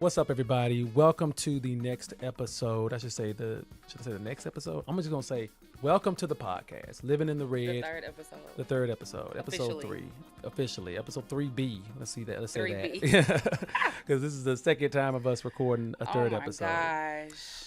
What's up, everybody? Welcome to the next episode. Should I say the next episode? I'm just gonna say welcome to the podcast, Living in the Red. The third episode. The third episode, episode Officially. 3, officially, episode 3B. Let's see that. Let's say 3B. that because this is the second time of us recording a third episode. Gosh.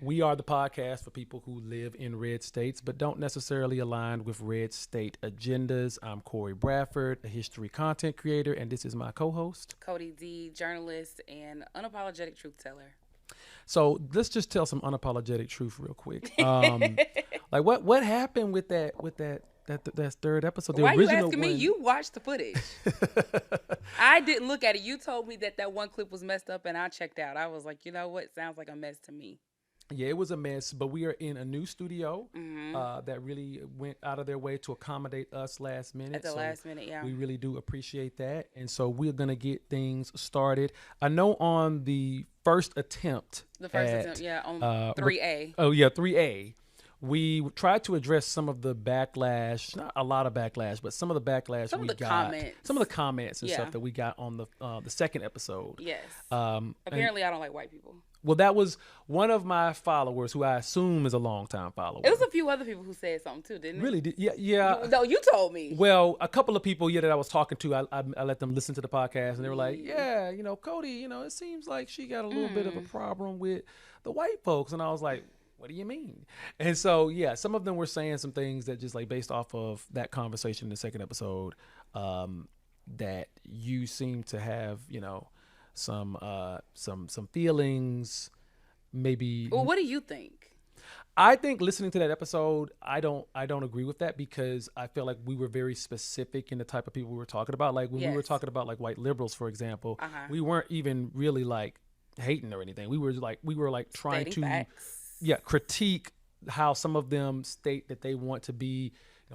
We are the podcast for people who live in red states but don't necessarily align with red state agendas. I'm Cory Bradford, a history content creator, and this is my co-host, Cody D, journalist and unapologetic truth teller. So let's just tell some unapologetic truth real quick. Like what happened with that third episode? The Why are you original asking me? one. You watched the footage. I didn't look at it. You told me that one clip was messed up and I checked out. I was like, you know what? Sounds like a mess to me. Yeah, it was a mess, but we are in a new studio that really went out of their way to accommodate us last minute. At the last minute, yeah. We really do appreciate that. And so we're going to get things started. I know on the first attempt. On 3A. 3A. We tried to address some of the backlash, not a lot of backlash, but some of the backlash Some of the comments and stuff that we got on the second episode. Yes. Apparently, I don't like white people. Well, that was one of my followers, who I assume is a longtime follower. It was a few other people who said something too, didn't it? Really did? Yeah. No, you told me. Well, a couple of people that I was talking to, I let them listen to the podcast, and they were like, "Yeah, Cody, it seems like she got a little bit of a problem with the white folks," and I was like, what do you mean? And so, yeah, some of them were saying some things that just like based off of that conversation in the second episode, that you seem to have, some feelings, maybe. Well, what do you think? I think listening to that episode, I don't agree with that, because I feel like we were very specific in the type of people we were talking about. Like when we were talking about like white liberals, for example, we weren't even really like hating or anything. We were like trying Stating to facts. Critique how some of them state that they want to be,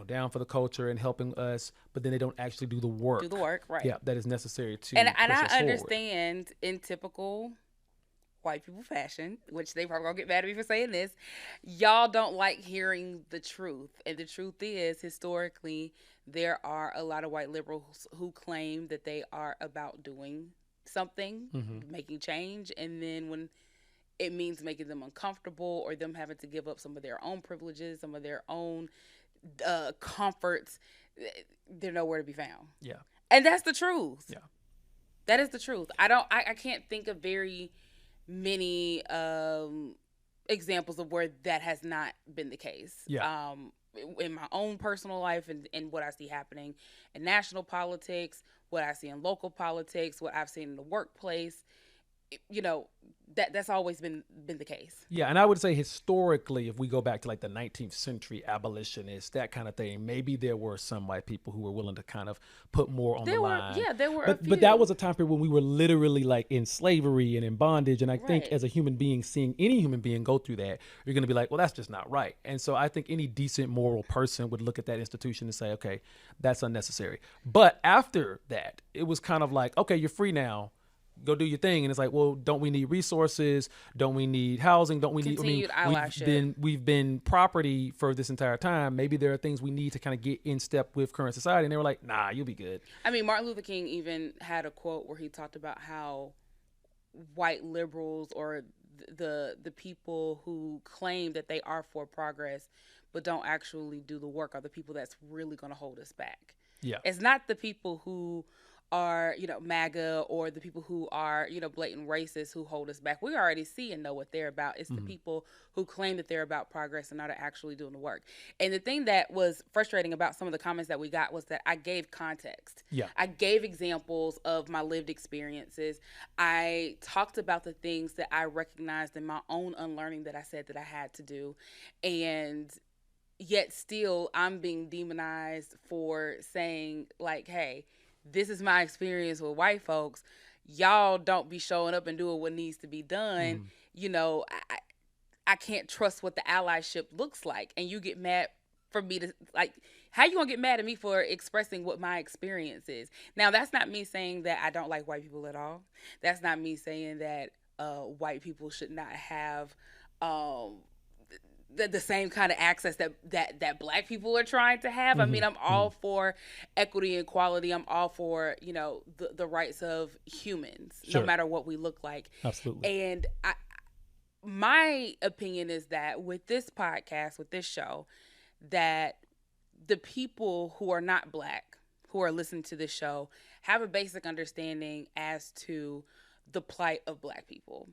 down for the culture and helping us, but then they don't actually do the work. Right? Yeah, that is necessary to. And push I us forward. understand in typical white people fashion, which they probably gonna get mad at me for saying this, y'all don't like hearing the truth. And the truth is, historically, there are a lot of white liberals who claim that they are about doing something, making change, and then when it means making them uncomfortable or them having to give up some of their own privileges, some of their own comforts, they're nowhere to be found. Yeah. And that's the truth. Yeah. That is the truth. I can't think of very many examples of where that has not been the case. Yeah. In my own personal life and what I see happening in national politics, what I see in local politics, what I've seen in the workplace, that's always been the case. Yeah, and I would say historically, if we go back to like the 19th century abolitionists, that kind of thing, maybe there were some white people who were willing to kind of put more on the line. Yeah, there were a few. But that was a time period when we were literally like in slavery and in bondage. And I think as a human being, seeing any human being go through that, you're going to be like, well, that's just not right. And so I think any decent moral person would look at that institution and say, okay, that's unnecessary. But after that, it was kind of like, okay, you're free now. Go do your thing. And it's like, well, don't we need resources? Don't we need housing? Don't we Continued we've been property for this entire time. Maybe there are things we need to kind of get in step with current society. And they were like, nah, you'll be good. I mean, Martin Luther King even had a quote where he talked about how white liberals or the people who claim that they are for progress but don't actually do the work are the people that's really going to hold us back. Yeah. It's not the people who are, MAGA or the people who are, blatant racists who hold us back. We already see and know what they're about. It's the people who claim that they're about progress and not actually doing the work. And the thing that was frustrating about some of the comments that we got was that I gave context. Yeah. I gave examples of my lived experiences. I talked about the things that I recognized in my own unlearning that I said that I had to do. And yet still I'm being demonized for saying like, hey, this is my experience with white folks. Y'all don't be showing up and doing what needs to be done. I can't trust what the allyship looks like. And you get mad for me to, like, how you gonna get mad at me for expressing what my experience is? Now, that's not me saying that I don't like white people at all. That's not me saying that white people should not have the same kind of access that black people are trying to have. I mean, I'm all for equity and equality. I'm all for, the rights of humans, no Sure. matter what we look like. Absolutely. And my opinion is that with this podcast, with this show, that the people who are not black, who are listening to this show, have a basic understanding as to the plight of black people.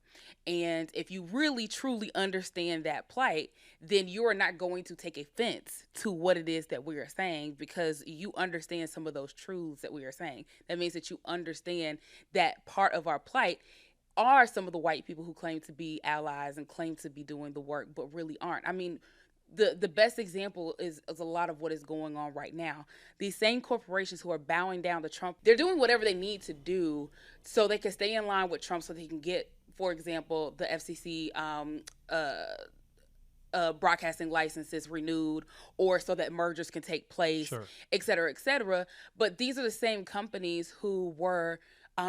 And if you really truly understand that plight, then you are not going to take offense to what it is that we are saying, because you understand some of those truths that we are saying. That means that you understand that part of our plight are some of the white people who claim to be allies and claim to be doing the work, but really aren't. I mean, the best example is a lot of what is going on right now. These same corporations who are bowing down to Trump, they're doing whatever they need to do so they can stay in line with Trump, so they can get, for example, the FCC broadcasting licenses renewed, or so that mergers can take place, Sure. et cetera, et cetera. But these are the same companies who were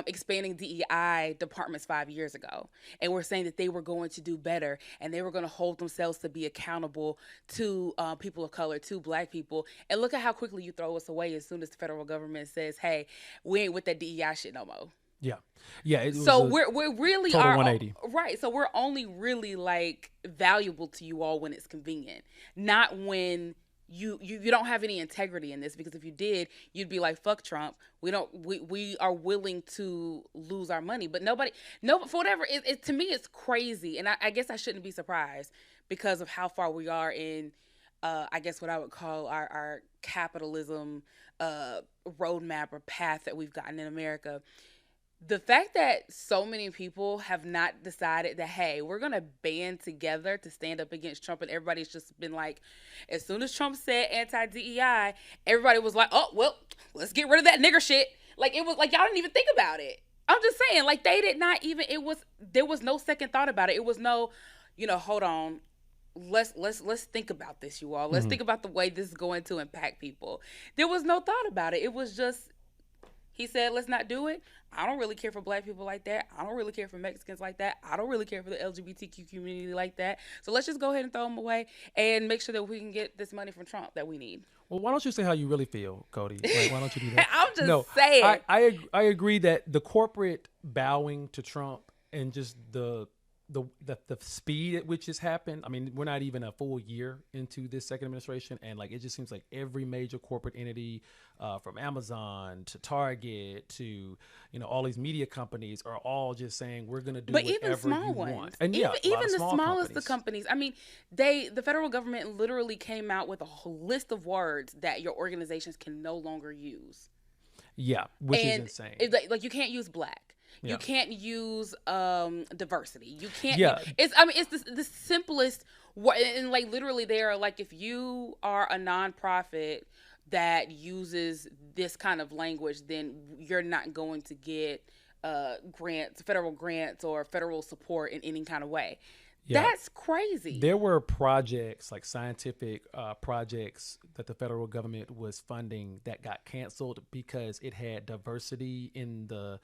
expanding DEI departments 5 years ago, and were saying that they were going to do better, and they were going to hold themselves to be accountable to people of color, to black people. And look at how quickly you throw us away as soon as the federal government says, "Hey, we ain't with that DEI shit no more." Yeah. Yeah. It was So a we're really total are 180. right. So we're only really like valuable to you all when it's convenient, not when you don't have any integrity in this. Because if you did, you'd be like, fuck Trump. We are willing to lose our money. But nobody, no, for whatever, to me it's crazy. And I guess I shouldn't be surprised because of how far we are in I guess what I would call our capitalism roadmap or path that we've gotten in America. The fact that so many people have not decided that, hey, we're going to band together to stand up against Trump, and everybody's just been like, as soon as Trump said anti-DEI, everybody was like, oh, well, let's get rid of that nigger shit. Like, it was like, y'all didn't even think about it. I'm just saying, like, they did not even, there was no second thought about it. It was no, hold on. Let's think about this, you all. Let's think about the way this is going to impact people. There was no thought about it. It was just, he said, let's not do it. I don't really care for black people like that. I don't really care for Mexicans like that. I don't really care for the LGBTQ community like that. So let's just go ahead and throw them away and make sure that we can get this money from Trump that we need. Well, why don't you say how you really feel, Cody? Like, why don't you do that? I'm just saying. I agree that the corporate bowing to Trump and just the speed at which this happened. I mean, we're not even a full year into this second administration, and like it just seems like every major corporate entity, from Amazon to Target to all these media companies, are all just saying we're going to do whatever you want. And even the smallest companies. of companies. I mean, the federal government literally came out with a whole list of words that your organizations can no longer use. Yeah, which is insane. Like you can't use black. Yeah. You can't use diversity. You can't. Yeah. It's the simplest. And like literally, they are like, if you are a nonprofit that uses this kind of language, then you're not going to get grants, federal grants, or federal support in any kind of way. Yeah. That's crazy. There were projects, like scientific projects, that the federal government was funding that got canceled because it had diversity in the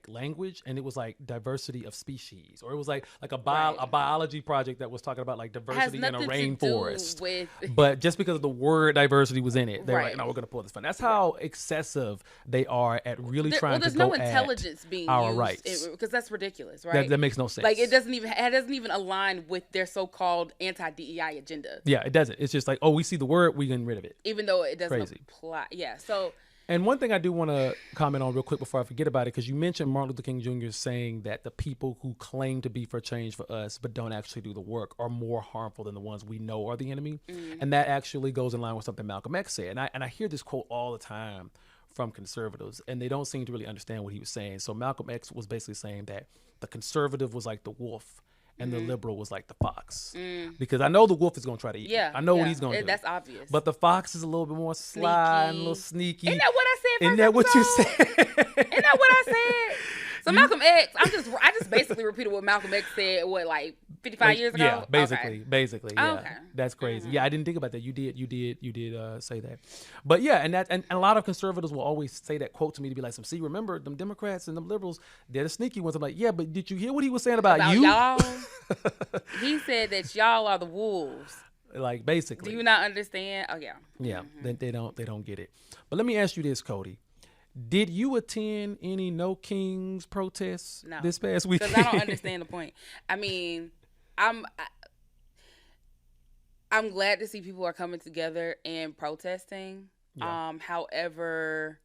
language, and it was like diversity of species, or it was like a biology project that was talking about like diversity in a rainforest. But just because of the word diversity was in it, they were like, no, we're going to pull this fun. That's how excessive they are at really trying to go no intelligence being our used, rights, because that's ridiculous, right? That makes no sense. Like it doesn't even align with their so-called anti-DEI agenda. Yeah, it doesn't. It's just like, oh, we see the word, we getting rid of it, even though it doesn't apply. Yeah, so. And one thing I do want to comment on real quick before I forget about it, because you mentioned Martin Luther King Jr. saying that the people who claim to be for change for us but don't actually do the work are more harmful than the ones we know are the enemy. Mm. And that actually goes in line with something Malcolm X said. And I hear this quote all the time from conservatives, and they don't seem to really understand what he was saying. So Malcolm X was basically saying that the conservative was like the wolf, and the liberal was like the fox. Because I know the wolf is going to try to eat. Yeah, I know what he's going to do. That's obvious. But the fox is a little bit more sly and a little sneaky. Isn't that what I said? Isn't that what you said? Isn't that what I said? So Malcolm X, I just basically repeated what Malcolm X said, 55 years ago? Yeah, basically. Yeah. Okay. That's crazy. Yeah, I didn't think about that. You did say that. But yeah, and a lot of conservatives will always say that quote to me to be like, see, remember them Democrats and them liberals, they're the sneaky ones. I'm like, yeah, but did you hear what he was saying about you? Y'all? He said that y'all are the wolves. Like Do basically. you not understand? Oh yeah. Yeah, Hmm. they don't get it. But let me ask you this, Cody. Did you attend any No Kings protests No, this past because I don't weekend? understand the point. I mean, I'm I'm glad to see people are coming together and protesting. Yeah. However,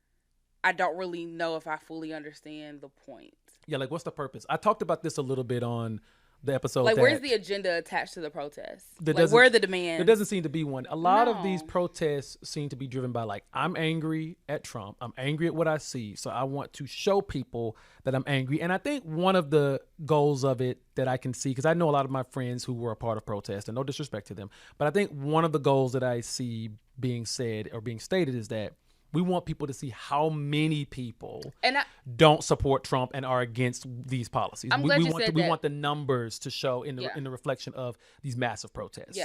I don't really know if I fully understand the point. Yeah, like what's the purpose? I talked about this a little bit on the episode Like, where's the that agenda attached to the protest? there Like, where doesn't are the there demands? doesn't seem to be one. A lot of these No. protests seem to be driven by like I'm angry at Trump. I'm angry at what I see, so I want to show people that I'm angry. And I think one of the goals of it that I can see, because I know a lot of my friends who were a part of protests, and no disrespect to them, but I think one of the goals that I see being said or being stated is that we want people to see how many people And don't support Trump and are against these policies. I'm We, glad we you want to said we that. want the numbers to show Yeah. in the reflection of these massive Yeah. protests.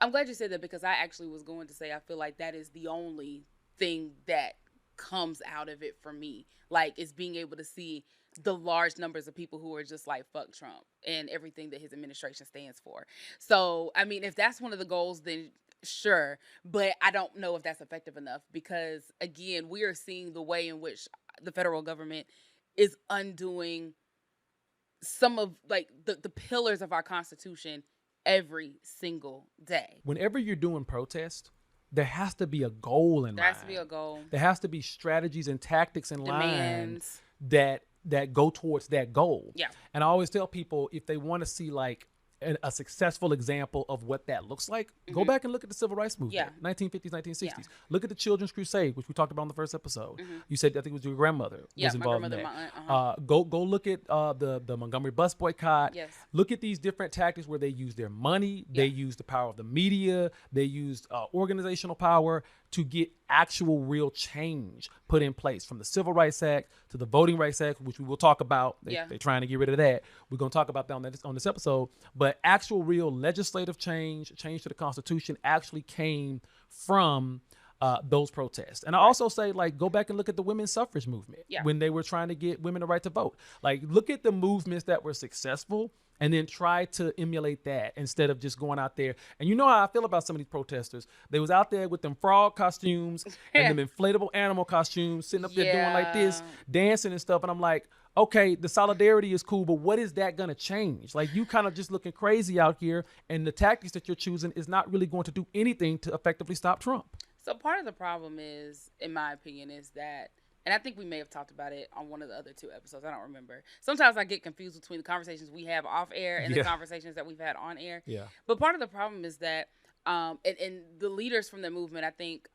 I'm glad you said that because I actually was going to say I feel like that is the only thing that comes out of it for me. Like, it's being able to see the large numbers of people who are just like fuck Trump and everything that his administration stands for. So, I mean, if that's one of the goals, then sure. But I don't know if that's effective enough because, again, we are seeing the way in which the federal government is undoing some of like the pillars of our constitution every single day. Whenever you're doing protest, there has to be a goal in There has to be mind. a goal. There has to be strategies and tactics in line Demands. that go towards that goal. Yeah. And I always tell people if they want to see like a successful example of what that looks like, go back and look at the civil rights movement, Yeah. 1950s, 1960s. Yeah. Look at the Children's Crusade, which we talked about in the first episode. Mhm. You said I think it was your grandmother Yeah, was my involved in grandmother, that. my aunt. Go look at the Montgomery bus boycott. Yes. Look at these different tactics where they use their money, they Yeah. use the power of the media, they used organizational power to get actual real change put in place, from the Civil Rights Act to the Voting Rights Act, which we will talk about. Yeah. They're trying to get rid of that. We're going to talk about that on this episode. But actual real legislative change to the Constitution actually came from those protests. And I also say, like, go back and look at the women's suffrage movement Yeah. when they were trying to get women the right to vote. Like, look at the movements that were successful and then try to emulate that instead of just going out there. And you know how I feel about some of these protesters. They was out there with them frog costumes and them inflatable animal costumes, sitting up there doing like this, Yeah. dancing and stuff. And I'm like, okay, the solidarity is cool, but what is that going to change? Like, you kind of just looking crazy out here, and the tactics that you're choosing is not really going to do anything to effectively stop Trump. So part of the problem is, in my opinion, is that, and I think we may have talked about it on one of the other two episodes. I don't remember. Sometimes I get confused between the conversations we have off air and Yeah. the conversations that we've had on air. Yeah. But part of the problem is that, and the leaders from the movement, I think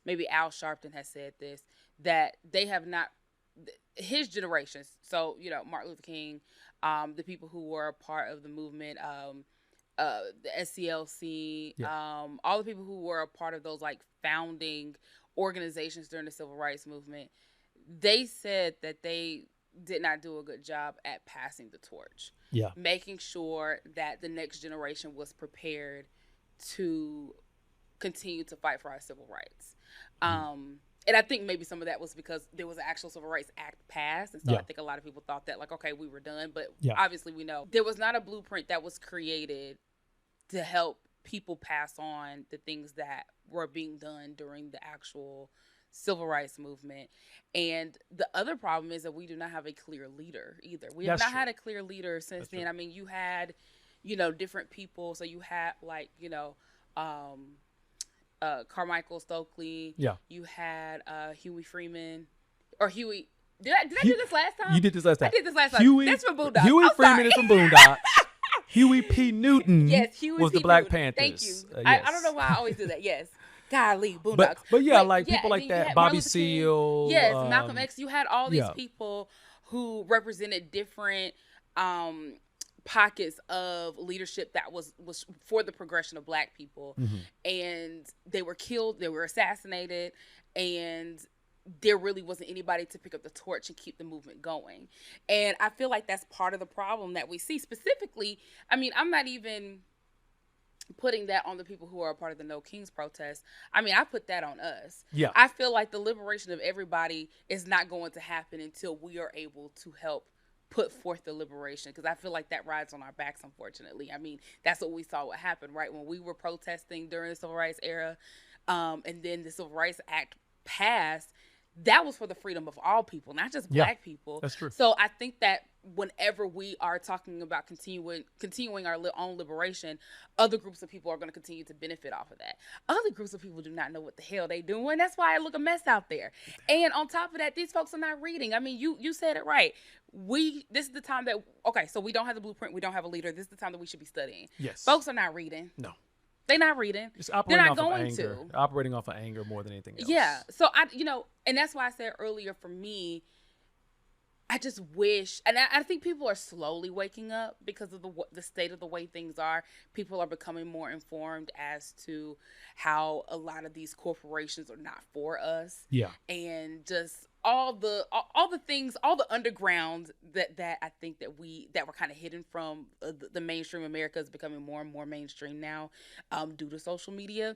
maybe Al Sharpton has said this, that they have not, his generations, so, you know, Martin Luther King, the people who were a part of the movement, the SCLC, all the people who were a part of those like founding organizations during the civil rights movement, they said that they did not do a good job at passing the torch. Yeah. Making sure that the next generation was prepared to continue to fight for our civil rights. And I think maybe some of that was because there was an actual Civil Rights Act passed. And so Yeah. I think a lot of people thought that, like, okay, we were done. But Yeah. obviously we know there was not a blueprint that was created to help people pass on the things that were being done during the actual civil rights movement. And the other problem is that we do not have a clear leader either. We have That's not true. had a clear leader since That's then. true. I mean, you had, you know, different people. So you had, like, you know, Carmichael Stokely. Yeah. You had Huey Freeman. Or Huey. Did I do this last time? You did this last time. I did this last time. Huey, That's from Boondocks. Huey I'm Freeman sorry. is from Boondocks. Huey P. Newton Yes, Huey was P. the Black Newton. Panthers. Thank you. I don't know why I always do that. Yes. Golly, Boondocks. But yeah, Wait, like people and like then you that, had Bobby Martin Luther King. Seale. Yes, Malcolm X. You had all these yeah. people who represented different pockets of leadership that was for the progression of Black people. And they were killed, they were assassinated, and there really wasn't anybody to pick up the torch and keep the movement going. And I feel like that's part of the problem that we see. Specifically, I mean, I'm not even putting that on the people who are a part of the No Kings protest. I mean, I put that on us. Yeah. I feel like the liberation of everybody is not going to happen until we are able to help put forth the liberation, because I feel like that rides on our backs, unfortunately. I mean, that's what we saw what happened, right? When we were protesting during the civil rights era, and then the Civil Rights Act passed, that was for the freedom of all people, not just Yeah, black people. that's true. So I think that whenever we are talking about continuing our own liberation, other groups of people are going to continue to benefit off of that. Other groups of people do not know what the hell they doing. That's why it look a mess out there. And on top of that, these folks are not reading. I mean, you said it right. This is the time that, okay, so we don't have the blueprint, we don't have a leader. This is the time that we should be studying. Yes. Folks are not reading. No. They're not reading. It's They're operating not off of going anger. to. Operating off of anger more than anything else. Yeah. So and that's why I said earlier, for me, I just wish, and I think people are slowly waking up because of the state of the way things are. People are becoming more informed as to how a lot of these corporations are not for us. Yeah. And just all the things, all the underground that I think that were kind of hidden from the mainstream. America is becoming more and more mainstream now, due to social media.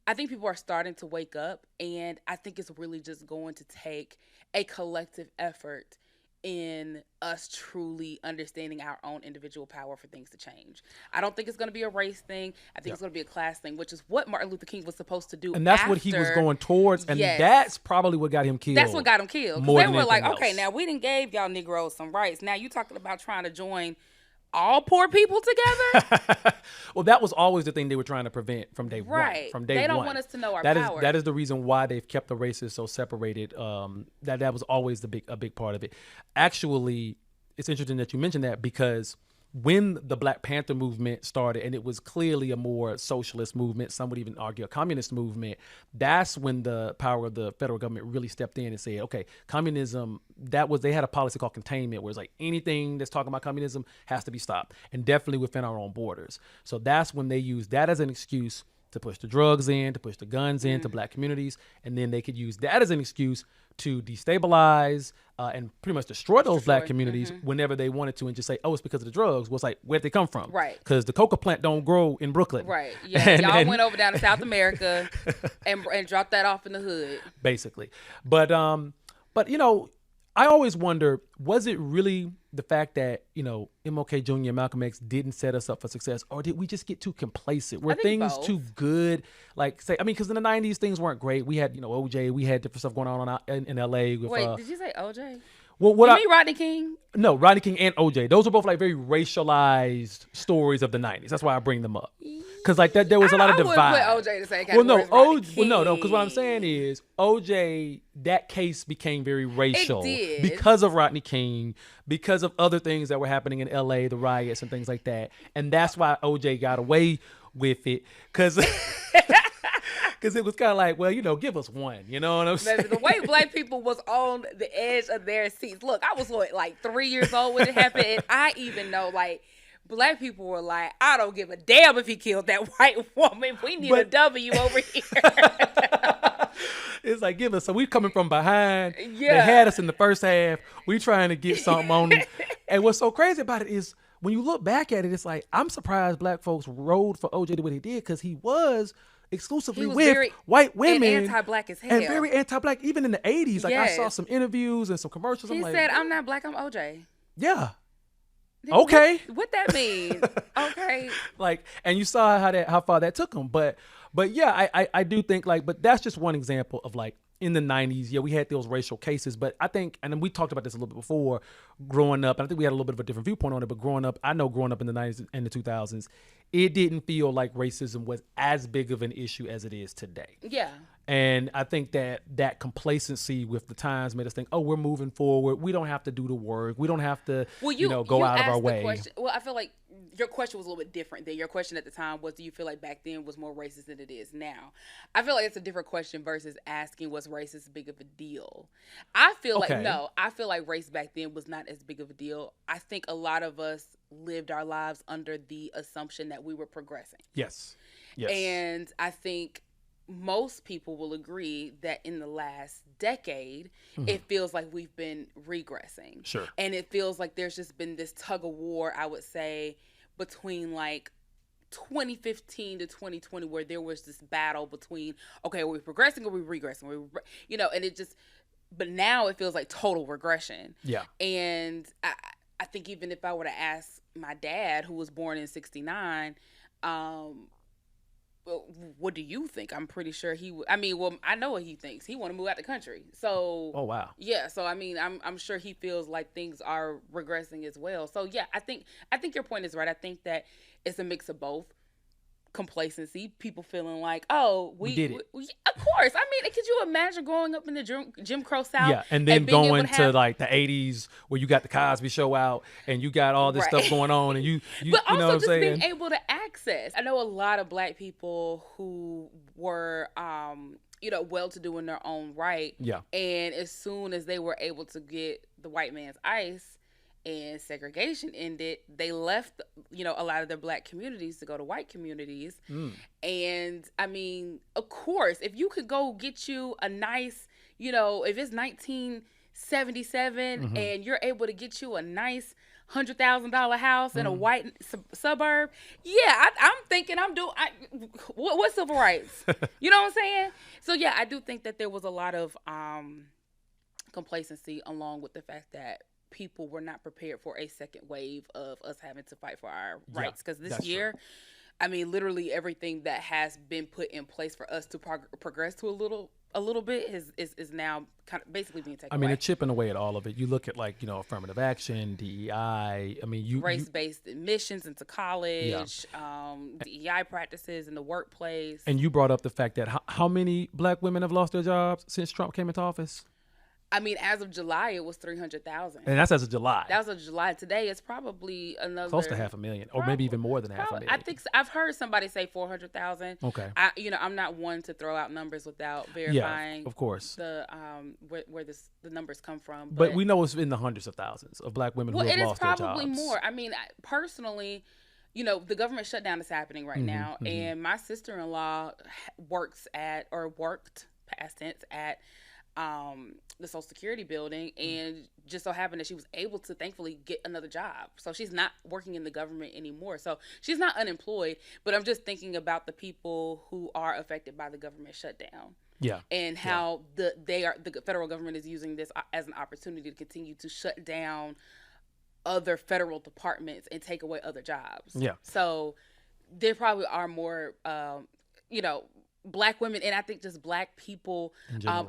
I think people are starting to wake up, and I think it's really just going to take a collective effort in us truly understanding our own individual power for things to change. I don't think it's going to be a race thing. I think it's going to be a class thing, which is what Martin Luther King was supposed to do. And that's what he was going towards. And that's probably what got him killed. That's what got him killed. More they than were like, anything okay, else. now we didn't gave y'all Negroes some rights. Now you talking about trying to join all poor people together? Well, that was always the thing they were trying to prevent from day one. Right. From day one. They don't want us to know our That power. That is the reason why they've kept the races so separated. That was always a big part of it. Actually, it's interesting that you mentioned that, because when the Black Panther movement started, and it was clearly a more socialist movement, some would even argue a communist movement, that's when the power of the federal government really stepped in and said, okay, communism, they had a policy called containment, where it's like anything that's talking about communism has to be stopped, and definitely within our own borders. So that's when they used that as an excuse to push the drugs in, to push the guns in to black communities, and then they could use that as an excuse to destabilize and pretty much destroy those black communities whenever they wanted to, and just say, oh, it's because of the drugs. Well, it's like, where'd they come from? Right. Because the coca plant don't grow in Brooklyn. Right. Yeah. Y'all went over down to South America and dropped that off in the hood. Basically. But I always wonder, was it really the fact that, MLK Jr. and Malcolm X didn't set us up for success, or did we just get too complacent? Were things both. too good? Because in the 90s, things weren't great. We had, OJ, we had different stuff going on in LA. With, Wait, did you say OJ? Well, you mean Rodney King? No, Rodney King and OJ. Those are both very racialized stories of the 90s. That's why I bring them up. Because there was a lot of divide. I wouldn't put OJ the same category as Rodney King. No. Because what I'm saying is OJ, that case became very racial. It did. Because of Rodney King, because of other things that were happening in LA, the riots and things like that. And that's why OJ got away with it. Because it was kind of like, well, give us one. You know what I'm saying? The way black people was on the edge of their seats. Look, I was 3 years old when it happened, and I even know black people were like, I don't give a damn if he killed that white woman. We need a W over here. It's like, give us. So we coming from behind. Yeah. They had us in the first half. We trying to get something on them. And what's so crazy about it is when you look back at it, it's like, I'm surprised black folks rode for OJ the way they did, because he was exclusively with white women, and anti-black as hell, and very anti-black, even in the 80s. I saw some interviews and some commercials. He said, I'm not black, I'm OJ. Yeah. Okay. What that mean? Okay. And you saw how far that took him. But yeah, I do think but that's just one example of in the 90s, yeah, we had those racial cases, but I think, and then we talked about this a little bit before, growing up, and I think we had a little bit of a different viewpoint on it, but growing up in the 90s and the 2000s, it didn't feel like racism was as big of an issue as it is today. Yeah. And I think that complacency with the times made us think, oh, we're moving forward. We don't have to do the work. We don't have to, go out of our way. Well, I feel like your question was a little bit different than your question at the time was, do you feel like back then was more racist than it is now? I feel like it's a different question versus asking, was racist big of a deal? I feel I feel like race back then was not as big of a deal. I think a lot of us lived our lives under the assumption that we were progressing. Yes. And I think most people will agree that in the last decade, it feels like we've been regressing. Sure. And it feels like there's just been this tug of war, I would say, between 2015 to 2020, where there was this battle between, okay, are we progressing or are we regressing? And it just, but now it feels like total regression. Yeah. And I think even if I were to ask my dad, who was born in '69, um, well, what do you think? I'm pretty sure he would. I mean, well, I know what he thinks. He want to move out the country. So, Oh wow. yeah. So, I mean, I'm sure he feels like things are regressing as well. So, yeah, I think your point is right. I think that it's a mix of both. Complacency, people feeling like, oh, We did it. of course. I mean, could you imagine growing up in the Jim Crow South Yeah, and then and being able going to to have like the '80s where you got the Cosby Show out and you got all this stuff right? going on, and you But you know also what I'm just being saying? able to access. I know a lot of black people who were, well to do in their own right. Yeah. And as soon as they were able to get the white man's ice and segregation ended, they left, a lot of their black communities to go to white communities. Mm. And I mean, of course, if you could go get you a nice, if it's 1977 Mm-hmm. and you're able to get you a nice $100,000 house in a white suburb, yeah, I'm thinking what civil rights? You know what I'm saying? So yeah, I do think that there was a lot of complacency along with the fact that people were not prepared for a second wave of us having to fight for our rights. Because this year, true. I mean, literally everything that has been put in place for us to progress to a little bit is now kind of basically being taken away. They're chipping away at all of it. You look at like, affirmative action, DEI. I mean, race-based admissions into college, DEI practices in the workplace. And you brought up the fact that how many black women have lost their jobs since Trump came into office? I mean, as of July, it was 300,000. And that's as of July. That was of July. Today, it's probably another close to 500,000, or maybe even more than 500,000. I think I've heard somebody say 400,000. Okay. I'm not one to throw out numbers without verifying. Yeah, of course. The where the numbers come from. But we know it's in the hundreds of thousands of black women who have lost their jobs. Well, it is probably more. I mean, personally, the government shutdown is happening right now, and my sister-in-law worked past tense at the Social Security building, and just so happened that she was able to thankfully get another job. So she's not working in the government anymore. So she's not unemployed, but I'm just thinking about the people who are affected by the government shutdown. Yeah. And how the federal government is using this as an opportunity to continue to shut down other federal departments and take away other jobs. Yeah. So there probably are more black women, and I think just black people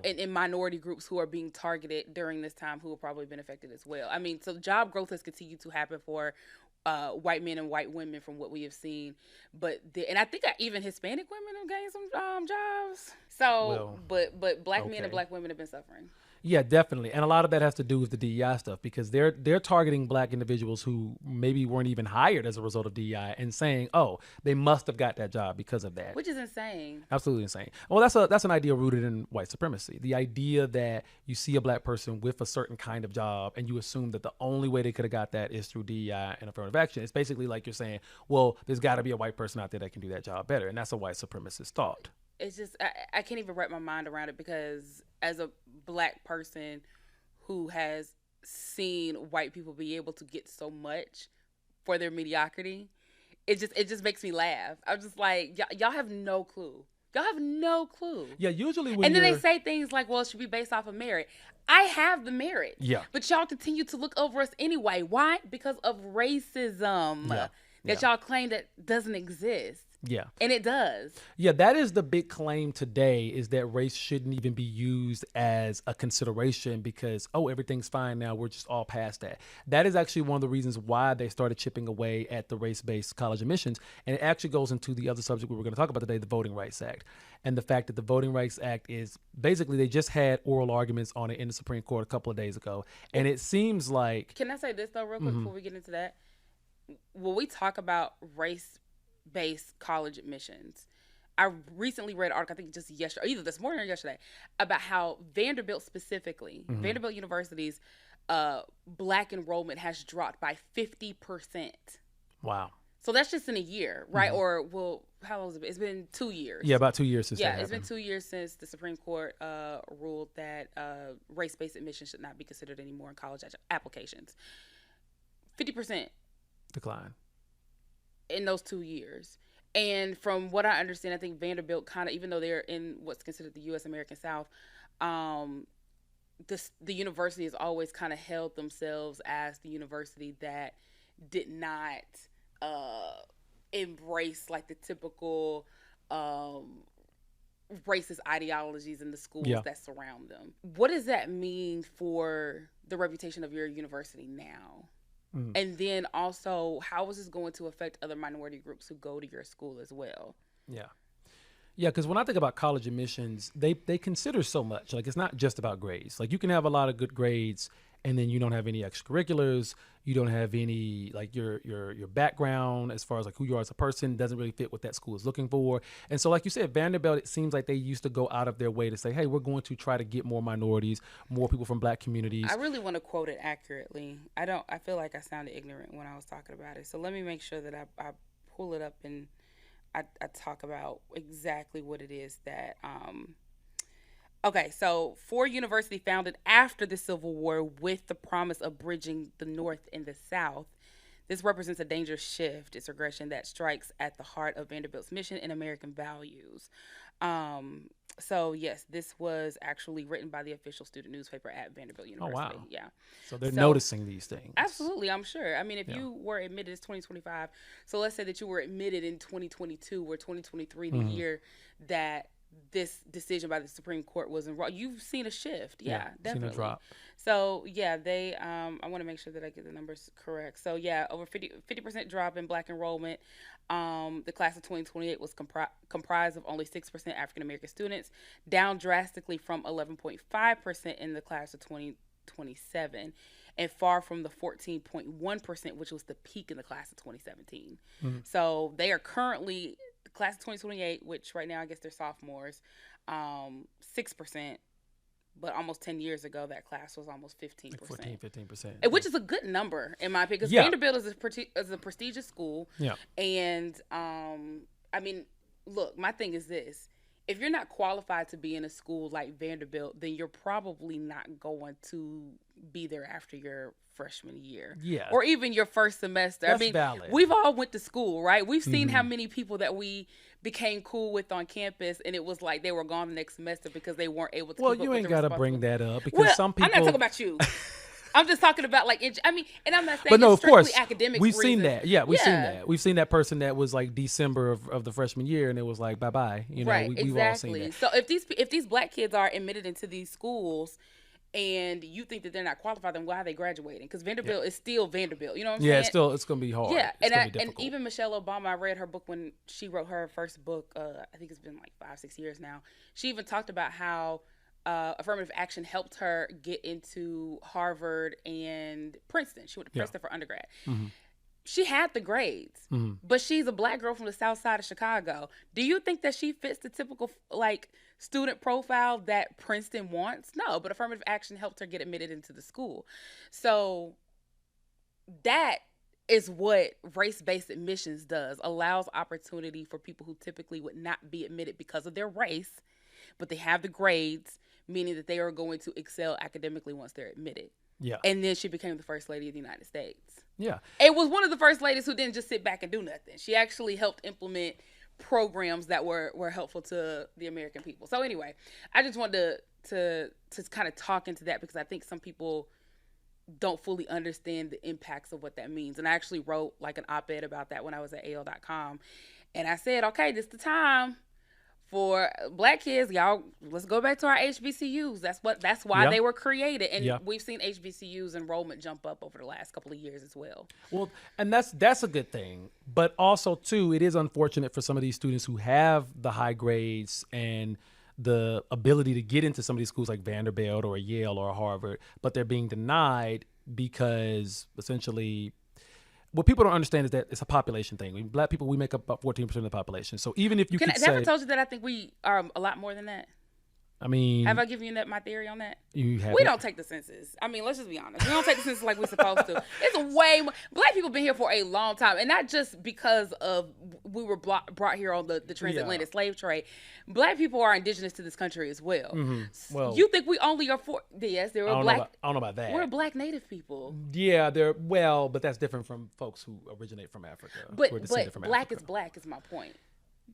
in minority groups who are being targeted during this time who have probably been affected as well. I mean, so job growth has continued to happen for white men and white women from what we have seen. And I think even Hispanic women have gained some jobs. So, but black men and black women have been suffering. Yeah, definitely. And a lot of that has to do with the DEI stuff, because they're targeting black individuals who maybe weren't even hired as a result of DEI and saying, oh, they must have got that job because of that. Which is insane. Absolutely insane. Well, that's an idea rooted in white supremacy. The idea that you see a black person with a certain kind of job and you assume that the only way they could have got that is through DEI and affirmative action. It's basically like you're saying, well, there's got to be a white person out there that can do that job better. And that's a white supremacist thought. It's just, I can't even wrap my mind around it, because as a black person who has seen white people be able to get so much for their mediocrity, it just makes me laugh. I'm just like, y'all have no clue. Y'all have no clue. Yeah, usually and then they say things like, well, it should be based off of merit. I have the merit. Yeah. But y'all continue to look over us anyway. Why? Because of racism that y'all claim that doesn't exist. Yeah. And it does. Yeah, that is the big claim today, is that race shouldn't even be used as a consideration because, everything's fine now. We're just all past that. That is actually one of the reasons why they started chipping away at the race-based college admissions. And it actually goes into the other subject we were going to talk about today, the Voting Rights Act. And the fact that the Voting Rights Act is basically, they just had oral arguments on it in the Supreme Court a couple of days ago. And it seems like... Can I say this, though, real quick before we get into that? When we talk about race-based college admissions, I recently read an article, I think just yesterday, either this morning or yesterday, about how Vanderbilt specifically, Vanderbilt University's black enrollment has dropped by 50%. Wow. So that's just in a year, right? Or, well, how long has it been? It's been 2 years. Yeah, about 2 years since that happened. It's been 2 years since the Supreme Court ruled that race-based admission should not be considered anymore in college applications. 50% decline in those 2 years. And from what I understand, I think Vanderbilt kind of, even though they're in what's considered the U.S. American South, the university has always kind of held themselves as the university that did not uh, embrace like the typical um, racist ideologies in the schools Yeah. that surround them. What does that mean for the reputation of your university now? Mm. And then also, how is this going to affect other minority groups who go to your school as well? Yeah. Yeah, because when I think about college admissions, they consider so much. Like it's not just about grades. Like you can have a lot of good grades, and then you don't have any extracurriculars. You don't have any like your background as far as like who you are as a person doesn't really fit what that school is looking for. And so, like you said, Vanderbilt, it seems like they used to go out of their way to say, hey, we're going to try to get more minorities, more people from Black I communities. really want to quote it accurately. I feel like I sounded ignorant when I was talking about it. So let me make sure that I pull it up and I talk about exactly what it is that okay, so Ford University, founded after the Civil War with the promise of bridging the North and the South. This represents a dangerous shift. It's regression that strikes at the heart of Vanderbilt's mission and American values. Um, so yes, this was actually written by the official student newspaper at Vanderbilt Oh University. wow! Yeah. So they're So noticing these things. absolutely, I'm sure. I mean, if Yeah. you were admitted, it's 2025. So let's say that you were admitted in 2022 or 2023, the Hmm. year that this decision by the Supreme Court was involved. You've seen a shift. Yeah. Yeah, Seen a definitely. drop. So yeah, they I want to make sure that I get the numbers correct. So yeah, over 50% drop in black enrollment. The class of 2028 was comprised of only 6% African American students, down drastically from 11.5% in the class of 2027, and far from the 14.1%, which was the peak in the class of 2017. Hmm. So they are currently, the class of 2028, which right now I guess they're sophomores, 6%, but almost 10 years ago, that class was almost Like 15%. 15%. Which is a good number in my opinion, because Yeah. Vanderbilt is a prestigious school. Yeah. And I mean, look, my thing is this: if you're not qualified to be in a school like Vanderbilt, then you're probably not going to be there after your freshman year, Yeah. or even your first semester. That's I mean, valid. we've all went to school, right? We've seen how Mhm. many people that we became cool with on campus, and it was like they were gone the next semester because they weren't able to Well, keep up you with ain't the got to bring responsibilities. that up because Well, some I'm not people. talking about you. I'm just talking about like, I mean, and I'm not saying But no, it's of strictly course, academic we've seen reasons. that. Yeah, we've seen Yeah. that. We've seen that person that was like December of the freshman year, and it was like bye bye. You know, Right, we've all seen exactly. that. So if these black kids are admitted into these schools and you think that they're not qualified, then why are they graduating? Because Vanderbilt is still Vanderbilt. You know what I'm Yeah, saying? it's gonna be hard. Yeah, It's and gonna be and difficult. even Michelle Obama, I read her book when she wrote her first book. I think it's been like 5-6 years now. She even talked about how affirmative action helped her get into Harvard and Princeton. She went to Yeah. Princeton for undergrad. Mhm. She had the grades, Mhm. but she's a black girl from the south side of Chicago. Do you think that she fits the typical like student profile that Princeton wants? No, but affirmative action helped her get admitted into the school. So that is what race-based admissions does. Allows opportunity for people who typically would not be admitted because of their race, but they have the grades, meaning that they are going to excel academically once they're admitted. Yeah. And then she became the first lady of the United States. Yeah. It was one of the first ladies who didn't just sit back and do nothing. She actually helped implement programs that were helpful to the American people. So anyway, I just wanted to kind of talk into that because I think some people don't fully understand the impacts of what that means. And I actually wrote like an op-ed about that when I was at AL.com. And I said, okay, this is the time for black kids, y'all, let's go back to our HBCUs. That's why Yeah. they were created. And Yeah. we've seen HBCUs enrollment jump up over the last couple of years as well. Well, and that's a good thing. But also too, it is unfortunate for some of these students who have the high grades and the ability to get into some of these schools like Vanderbilt or Yale or Harvard, but they're being denied because essentially what people don't understand is that it's a population thing. Black people, we make up about 14% of the population. So even if you could Have I ever say, told you that I think we are a lot more than that? I mean, Have I given you my theory on that? you have We don't take the census. I mean, let's just be honest. We don't take the census like we're supposed to. It's way more. Black people been here for a long time, and not just because of we were brought here on the transatlantic slave trade. Black people are indigenous to this country as well. Well, You think we only are for? Yes, there I are don't, black. know about, I don't know about that. We're black native people. Yeah, but that's different from folks who originate from Africa. But who are descended from black Africa. is black is my point.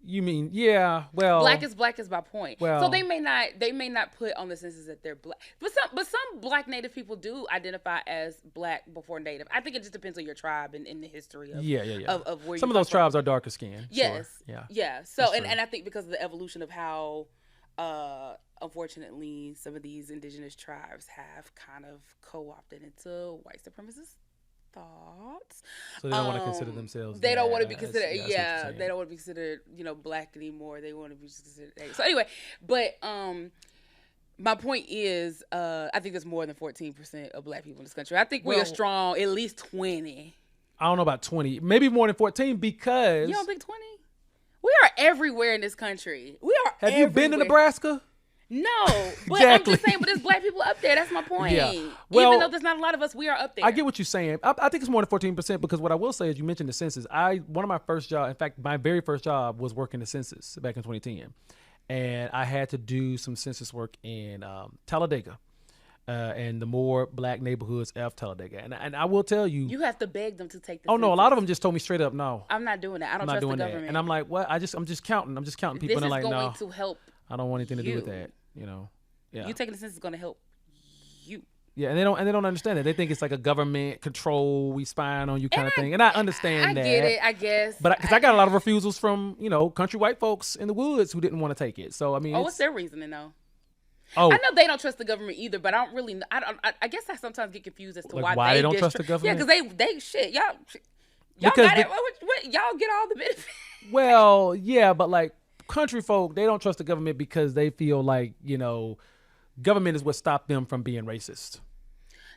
You mean, yeah, well, Black is my point. So well, they may not put on the census that they're black, but some black Native people do identify as black before Native. I think it just depends on your tribe and the history of yeah, yeah, yeah. where you Some of come those from. tribes are darker skinned. Sure. Yes, Yeah, yeah. So that's and true. and I think because of the evolution of how, unfortunately, some of these indigenous tribes have kind of co-opted into white supremacist thoughts. So they don't want to consider themselves They don't want to that. be considered. Yeah, I see what you're Yeah, they saying. don't want to be considered, black anymore. They want to be considered. So anyway, but my point is, I think there's more than 14% of black people in this country. I think we are Well, strong, at least 20. I don't know about 20, maybe more than 14 You don't because think 20? We are everywhere in this country. We are. have you been to everywhere. Nebraska? No, but I'm Exactly. just saying. But there's black people up there. That's my point. Yeah. Even Well, though there's not a lot of us, we are up there. I get what you're saying. I think it's more than 14% because what I will say is you mentioned the census. One of my first job, in fact, my very first job was working the census back in 2010, and I had to do some census work in Talladega, and the more black neighborhoods of Talladega. And I will tell you, You have to beg them to take the. oh no, a census. lot of them just told me straight up, no, I'm not doing that. I I'm don't not trust the doing that. government. And I'm like, what? I'm just counting. I'm just counting people, This and is they're like, going no, to help. I don't want anything to do with you. that. You know, yeah. You taking the census is going to help you. Yeah, and they don't understand it. They think it's like a government control, we spying on you kind of I- thing. And I understand I that. get it. I guess. But because I got a lot of refusals from country white folks in the woods who didn't want to take it. So I mean, What's their reasoning though? oh, I know they don't trust the government either, but I don't really. I guess I sometimes get confused as to Like, why they don't trust the Yeah, government? because they shit y'all. Because got the- it. What, y'all get all the benefits. well, yeah, but like country folk, they don't trust the government because they feel like government is what stopped them from being racist.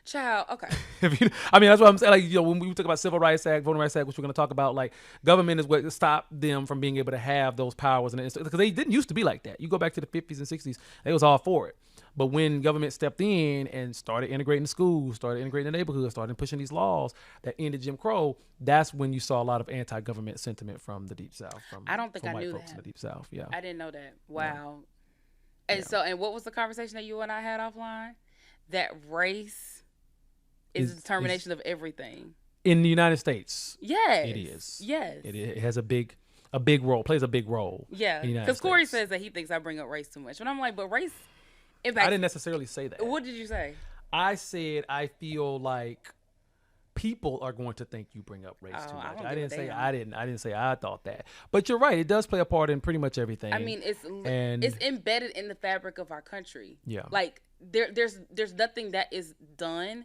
Child, okay. I mean, that's what I'm saying. Like, when we talk about Civil Rights Act, Voting Rights Act, which we're going to talk about, like, government is what stopped them from being able to have those powers, and because they didn't used to be like that. You go back to the 50s and 60s, they was all for it. But when government stepped in and started integrating the schools, started integrating the neighborhoods, started pushing these laws that ended Jim Crow, that's when you saw a lot of anti-government sentiment from the Deep South. I don't think from I white knew folks that. in the Deep South. Yeah. I didn't know that. Wow. And so, and what was the conversation that you and I had offline? That race is the determination of everything. In the United States, Yes. it is. Yes. It has a big role, plays a big role. Yeah. in the United Because Cory States. says that he thinks I bring up race too much. But I'm like, but race I impacts. didn't necessarily say that. What did you say? I said I feel like people are going to think you bring up race too Oh, I much. don't I give a didn't say damn. I didn't say I thought that. But you're right, it does play a part in pretty much everything. I mean, it's embedded in the fabric of our country. Yeah. Like there's nothing that is done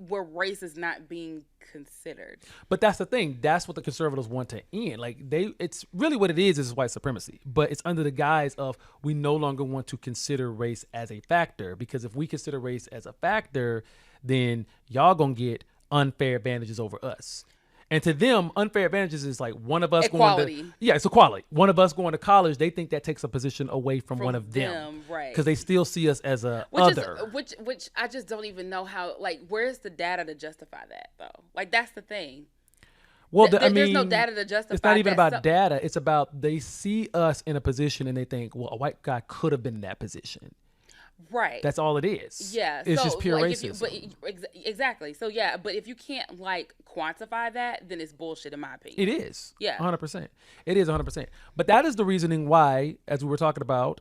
where race is not being considered. But that's the thing. That's what the conservatives want to end. Like it's really what it is white supremacy. But it's under the guise of we no longer want to consider race as a factor, because if we consider race as a factor, then y'all gonna get unfair advantages over us. And to them, unfair advantages is like one of us Equality. going to it's equality. One of us going to college, they think that takes a position away from one of them, right? Because they still see us as a Which other. which I just don't even know how. Like, where's the data to justify that though? Like, that's the thing. Well, I mean, there's no data to justify. It's not even that. about data. It's about they see us in a position and they think, well, a white guy could have been in that position. Right. That's all it is. Yeah. It's so, just pure like, racism. Exactly. So yeah, but if you can't like quantify that, then it's bullshit in my opinion. It is. Yeah. 100%. It is 100%. But that is the reasoning why, as we were talking about,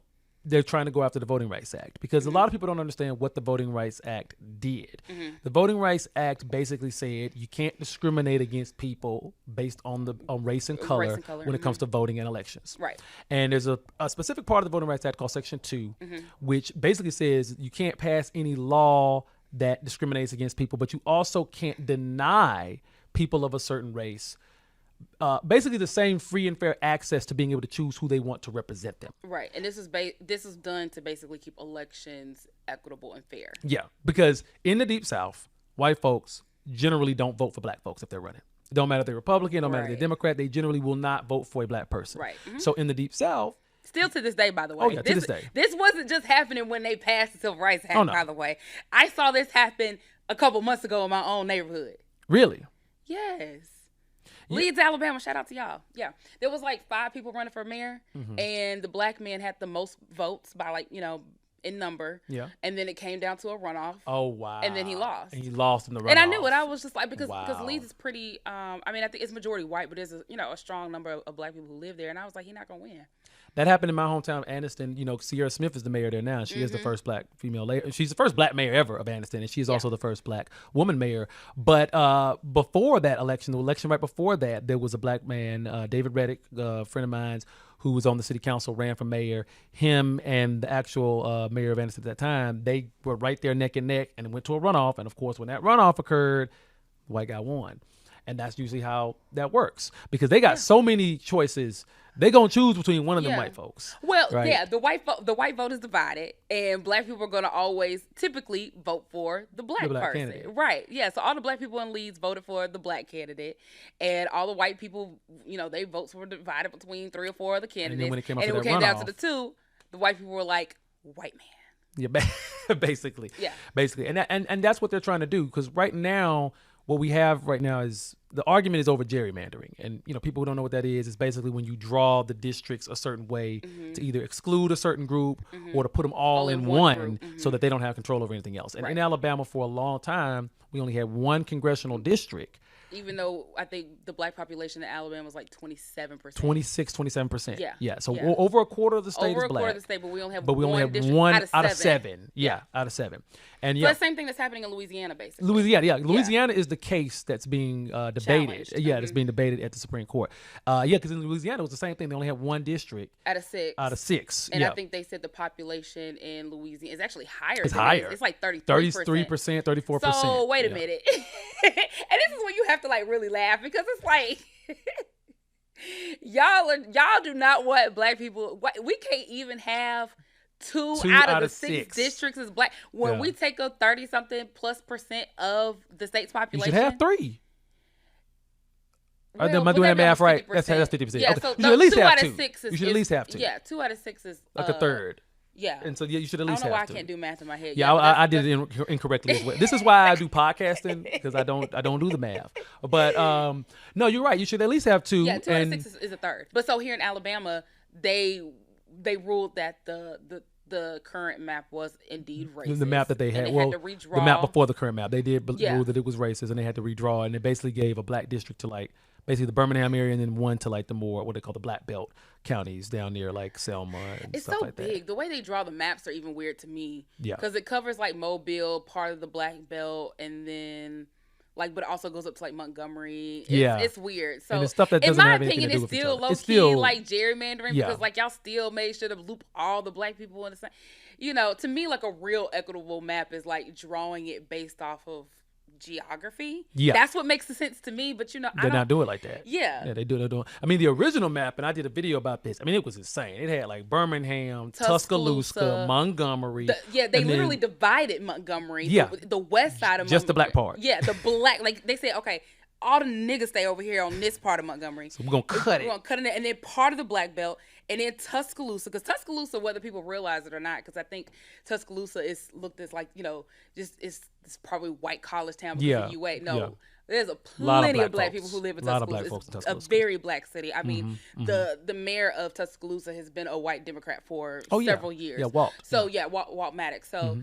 they're trying to go after the Voting Rights Act, because a lot of people don't understand what the Voting Rights Act did. The Voting Rights Act basically said you can't discriminate against people based on race and color, when it comes to voting and elections. Right. And there's a specific part of the Voting Rights Act called Section 2, which basically says you can't pass any law that discriminates against people, but you also can't deny people of a certain race basically the same free and fair access to being able to choose who they want to represent them. Right. And this is done to basically keep elections equitable and fair. Yeah, because in the Deep South, white folks generally don't vote for black folks if they're running. It don't matter if they're Republican, don't matter if they're Democrat, they generally will not vote for a black person. Right. So in the Deep South, still to this day, by the way. Oh, yeah, to this day. This wasn't just happening when they passed the Civil Rights Act, Oh, no. by the way. I saw this happen a couple months ago in my own neighborhood. really? Yes. Leeds, Alabama. Shout out to y'all. Yeah. There was like 5 people running for mayor, and the black man had the most votes by in number. Yeah. And then it came down to a runoff. Oh wow. And then he lost. And he lost in the runoff. And I knew it. I was just like, because Wow. Leeds is pretty. I mean, I think it's majority white, but there's a strong number of black people who live there. And I was like, he's not gonna win. That happened in my hometown of Anniston. You know, Sierra Smith is the mayor there now. She is the first black female. She's the first black mayor ever of Anniston, and she is also the first black woman mayor. But before that election, the election right before that, there was a black man, David Reddick, a friend of mine, who was on the city council, ran for mayor. Him and the actual mayor of Anniston at that time, they were right there neck and neck, and it went to a runoff. And of course, when that runoff occurred, the white guy won. And that's usually how that works, because they got so many choices. They gonna choose between one of them white folks. Well, right? yeah, the white vote is divided, and black people are gonna always typically vote for the black person, candidate. Right? Yeah. So all the black people in Leeds voted for the black candidate, and all the white people, they votes were divided between 3 or 4 other candidates. And then when it came, when it came down to the 2, the white people were like, white man. Yeah, basically. Yeah. Basically, and that's what they're trying to do, because right now, what we have right now is the argument is over gerrymandering. And, people who don't know what that is basically when you draw the districts a certain way to either exclude a certain group or to put them all in one so that they don't have control over anything else. And in Alabama, for a long time, we only had one congressional district. Even though I think the black population in Alabama was like 27%. 27%. Yeah. Yeah. So over a quarter of the state is black. Over a quarter of the state, but we only have one out of 7. Yeah, out of 7. And so the same thing that's happening in Louisiana, basically. Louisiana is the case that's being debated. Challenged. Yeah, that's being debated at the Supreme Court. Because in Louisiana, it was the same thing. They only have one district. Out of 6. Out of 6. And I think they said the population in Louisiana is actually higher. It's higher. It's like 33%. 33%, 34%. So wait a minute. And this is when you have to like really laugh, because it's like y'all do not want black people. We can't even have two out of the 6 districts is black. When we take up 30-something plus % of the state's population, you should have 3. Well, am I doing that math right? 50%. That's 50%. Yeah, okay. so you should at least 2 have out 2. of 6 You should at least have 2. Yeah, 2 out of 6 is like a third. Yeah. And so you should at least I don't know have why 2. I can't do math in my head. Yeah, I did it incorrectly as well. This is why I do podcasting, because I don't do the math. But no, you're right. You should at least have 2. Yeah, 2 out of 6 is a third. But so here in Alabama, they ruled that the current map was indeed racist. The map that they had, had to redraw. the map before the current map, they did rule that it was racist, and they had to redraw, and they basically gave a black district to basically the Birmingham area, and then one to the more what they call the Black Belt counties down near Selma and stuff like that. It's so big. The way they draw the maps are even weird to me. Yeah. Because it covers Mobile, part of the Black Belt, and then but it also goes up to Montgomery. It's weird. So and it's stuff that in doesn't my have anything opinion, to do it's with still each other. low It's key gerrymandering, yeah. because y'all still made sure to loop all the black people in the same. To me, a real equitable map is drawing it based off of geography. Yeah, that's what makes sense to me. But they're not doing it like that. Yeah, they do. They're doing. I mean, the original map, and I did a video about this. I mean, it was insane. It had Birmingham, Tuscaloosa, Montgomery. They literally divided Montgomery. Yeah, the west side of just Montgomery. the black part. Yeah, the black. They said, okay, all the niggas stay over here on this part of Montgomery. So we're gonna cut it. We're gonna cut it, and then part of the Black Belt, and then Tuscaloosa, because Tuscaloosa, whether people realize it or not, because I think Tuscaloosa is looked as just it's probably white college town because of UA. No, there's plenty of black people who live in Tuscaloosa. It's a very black city. I mean, the mayor of Tuscaloosa has been a white Democrat for several years. Yeah, Walt. So Walt Maddox. So.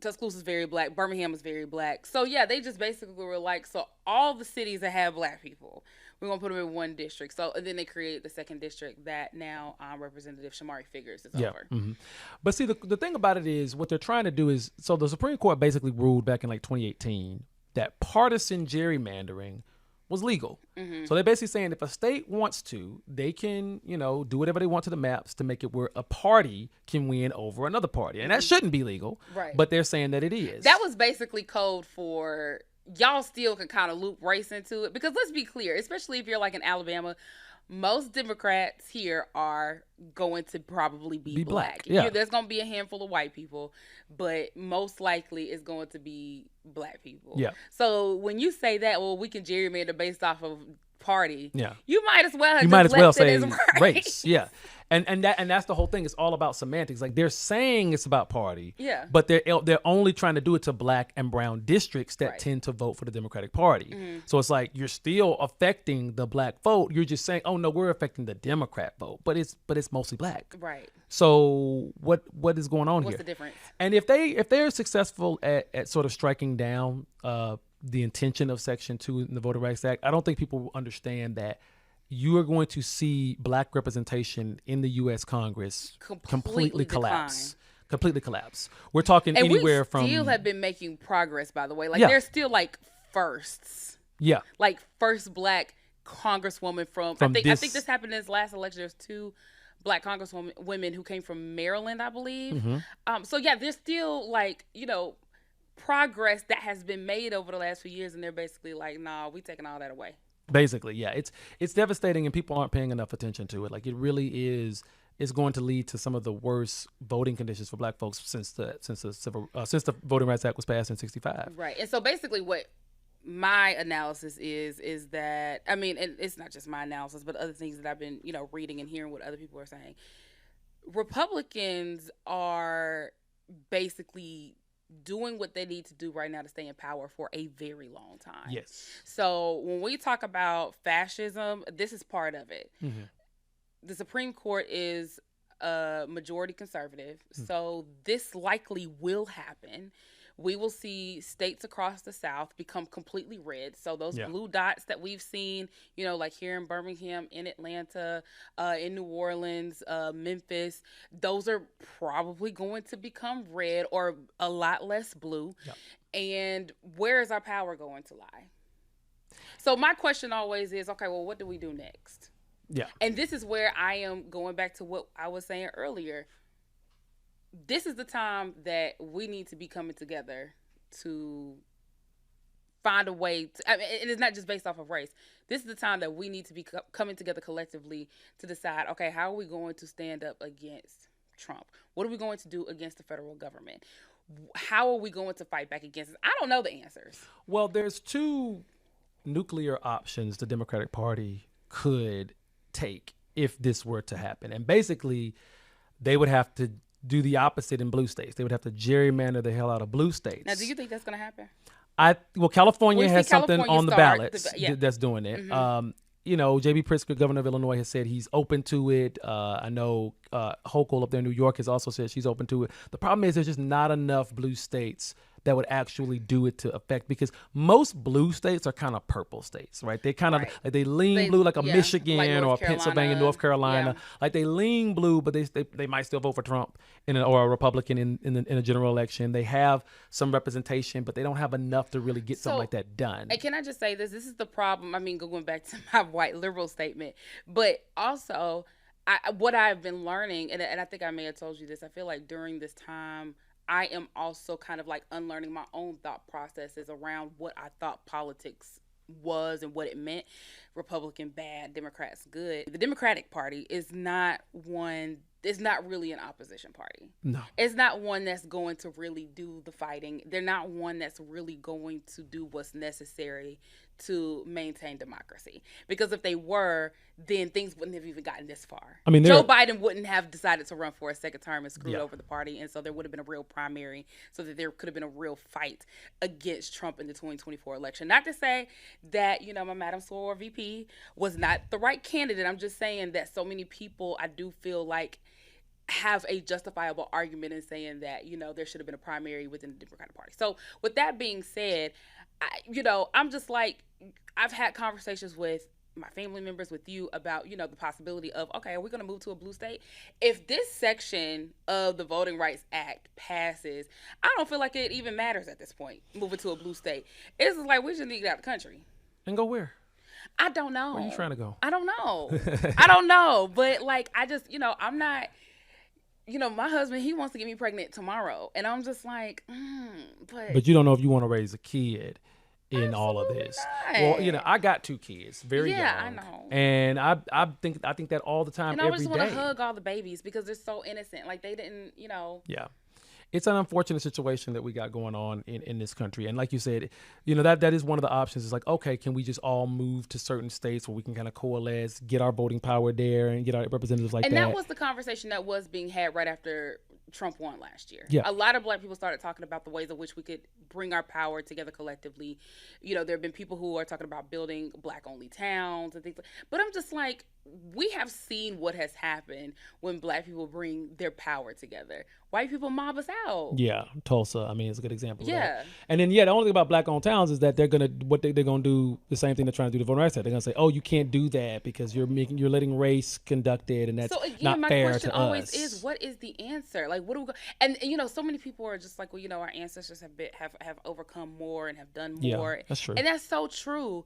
Tuscaloosa is very black. Birmingham is very black. So they just basically were so all the cities that have black people, we're gonna put them in one district. So and then they created the second district that now Representative Shamari Figures is over. But see, the thing about it is what they're trying to do is, so the Supreme Court basically ruled back in 2018 that partisan gerrymandering was legal. So they're basically saying if a state wants to, they can, do whatever they want to the maps to make it where a party can win over another party. And that shouldn't be legal. Right. But they're saying that it is. That was basically code for y'all still can kind of loop race into it. Because let's be clear, especially if you're in Alabama, most Democrats here are going to probably be black. Yeah. There's going to be a handful of white people, but most likely it's going to be black people. Yeah. So when you say that, well, we can gerrymander based off of party, Yeah. you might as well have You just might as well left it say as race. Yeah. And that's the whole thing. It's all about semantics. Like they're saying it's about party, Yeah. but they're only trying to do it to black and brown districts that Right. tend to vote for the Democratic Party. So it's like you're still affecting the black vote. You're just saying, oh no, we're affecting the Democrat vote, but it's mostly black. Right. So what is going on What's here? the difference? And if they're successful at sort of striking down the intention of Section 2 in the Voting Rights Act, I don't think people will understand that you are going to see black representation in the U.S. Congress completely collapse. Completely collapse. We're talking And anywhere we from still have been making progress, by the way. Like Yeah. there's still like firsts. yeah. Like first black congresswoman from I think this happened in this last election. There's 2 black congresswomen who came from Maryland, I believe. Mm-hmm. So yeah, there's still like, progress that has been made over the last few years, and they're basically like, nah, we taking all that away. Basically, yeah. It's devastating, and people aren't paying enough attention to it. Like it really is. It's going to lead to some of the worst voting conditions for black folks since the Voting Rights Act was passed in '65. Right. And so basically what my analysis is that, I mean, and it's not just my analysis, but other things that I've been, reading and hearing what other people are saying. Republicans are basically doing what they need to do right now to stay in power for a very long time. Yes. So when we talk about fascism, this is part of it. Mm-hmm. The Supreme Court is a majority conservative, so this likely will happen. We will see states across the South become completely red. So those blue dots that we've seen, like here in Birmingham, in Atlanta, in New Orleans, Memphis, those are probably going to become red or a lot less blue. Yep. And where is our power going to lie? So my question always is, okay, well, what do we do next? Yeah. And this is where I am going back to what I was saying earlier. This is the time that we need to be coming together to find a way to, I mean, and it's not just based off of race. This is the time that we need to be coming together collectively to decide, okay, how are we going to stand up against Trump? What are we going to do against the federal government? How are we going to fight back against it? I don't know the answers. Well, there's 2 nuclear options the Democratic Party could take if this were to happen. And basically, they would have to do the opposite in blue states. They would have to gerrymander the hell out of blue states. Now, do you think that's going to happen? California has something on the ballot yeah. that's doing it. Mm-hmm. J.B. Pritzker, governor of Illinois, has said he's open to it. I know Hochul up there in New York has also said she's open to it. The problem is there's just not enough blue states that would actually do it to affect, because most blue states are kind of purple states, right? They kind of like they lean blue, like a Michigan like or a Pennsylvania, North Carolina. Yeah. Like they lean blue, but they might still vote for Trump or a Republican in a general election. They have some representation, but they don't have enough to really get something like that done. And can I just say this? This is the problem. I mean, going back to my white liberal statement, but also what I've been learning, and I think I may have told you this, I feel like during this time, I am also kind of like unlearning my own thought processes around what I thought politics was and what it meant. Republican bad, Democrats good. The Democratic Party is not really an opposition party. No. It's not one that's going to really do the fighting. They're not one that's really going to do what's necessary to maintain democracy. Because if they were, then things wouldn't have even gotten this far. I mean, Joe Biden wouldn't have decided to run for a second term and screwed Yeah. over the party. And so there would have been a real primary, so that there could have been a real fight against Trump in the 2024 election. Not to say that, my Madam Soror VP was not the right candidate. I'm just saying that so many people, I do feel like, have a justifiable argument in saying that, there should have been a primary within the Democratic Party. So with that being said, I'm just like, I've had conversations with my family members, with you, about, the possibility of, okay, are we going to move to a blue state? If this section of the Voting Rights Act passes, I don't feel like it even matters at this point, moving to a blue state. It's like we just need to get out of the country. And go where? I don't know. Where are you trying to go? I don't know. I don't know. But like, I just, I'm not, my husband, he wants to get me pregnant tomorrow. And I'm just like, But you don't know if you want to raise a kid in all of this. Not. Well, I got 2 kids, very young. Yeah, I know. And I think that all the time, and every I just day. want to hug all the babies because they're so innocent. Like they didn't, Yeah. it's an unfortunate situation that we got going on in this country. And like you said, that is one of the options. Is like, okay, can we just all move to certain states where we can kind of coalesce, get our voting power there, and get our representatives like and that. that was the conversation that was being had right after Trump won last year. Yeah. A lot of Black people started talking about the ways in which we could bring our power together collectively. There have been people who are talking about building Black-only towns and things. But I'm just like, we have seen what has happened when Black people bring their power together. White people mob us out. Yeah, Tulsa. I mean, it's a good example. Yeah. Of that. And then, the only thing about Black-owned towns is that they're gonna do the same thing they're trying to do to voting rights. They're gonna say, "Oh, you can't do that because you're letting race conduct it, and that's so again, not my fair question to always us." is, what is the answer? Like, what do we go? And so many people are just like, well, our ancestors have overcome more and have done more. Yeah, that's true. And that's so true.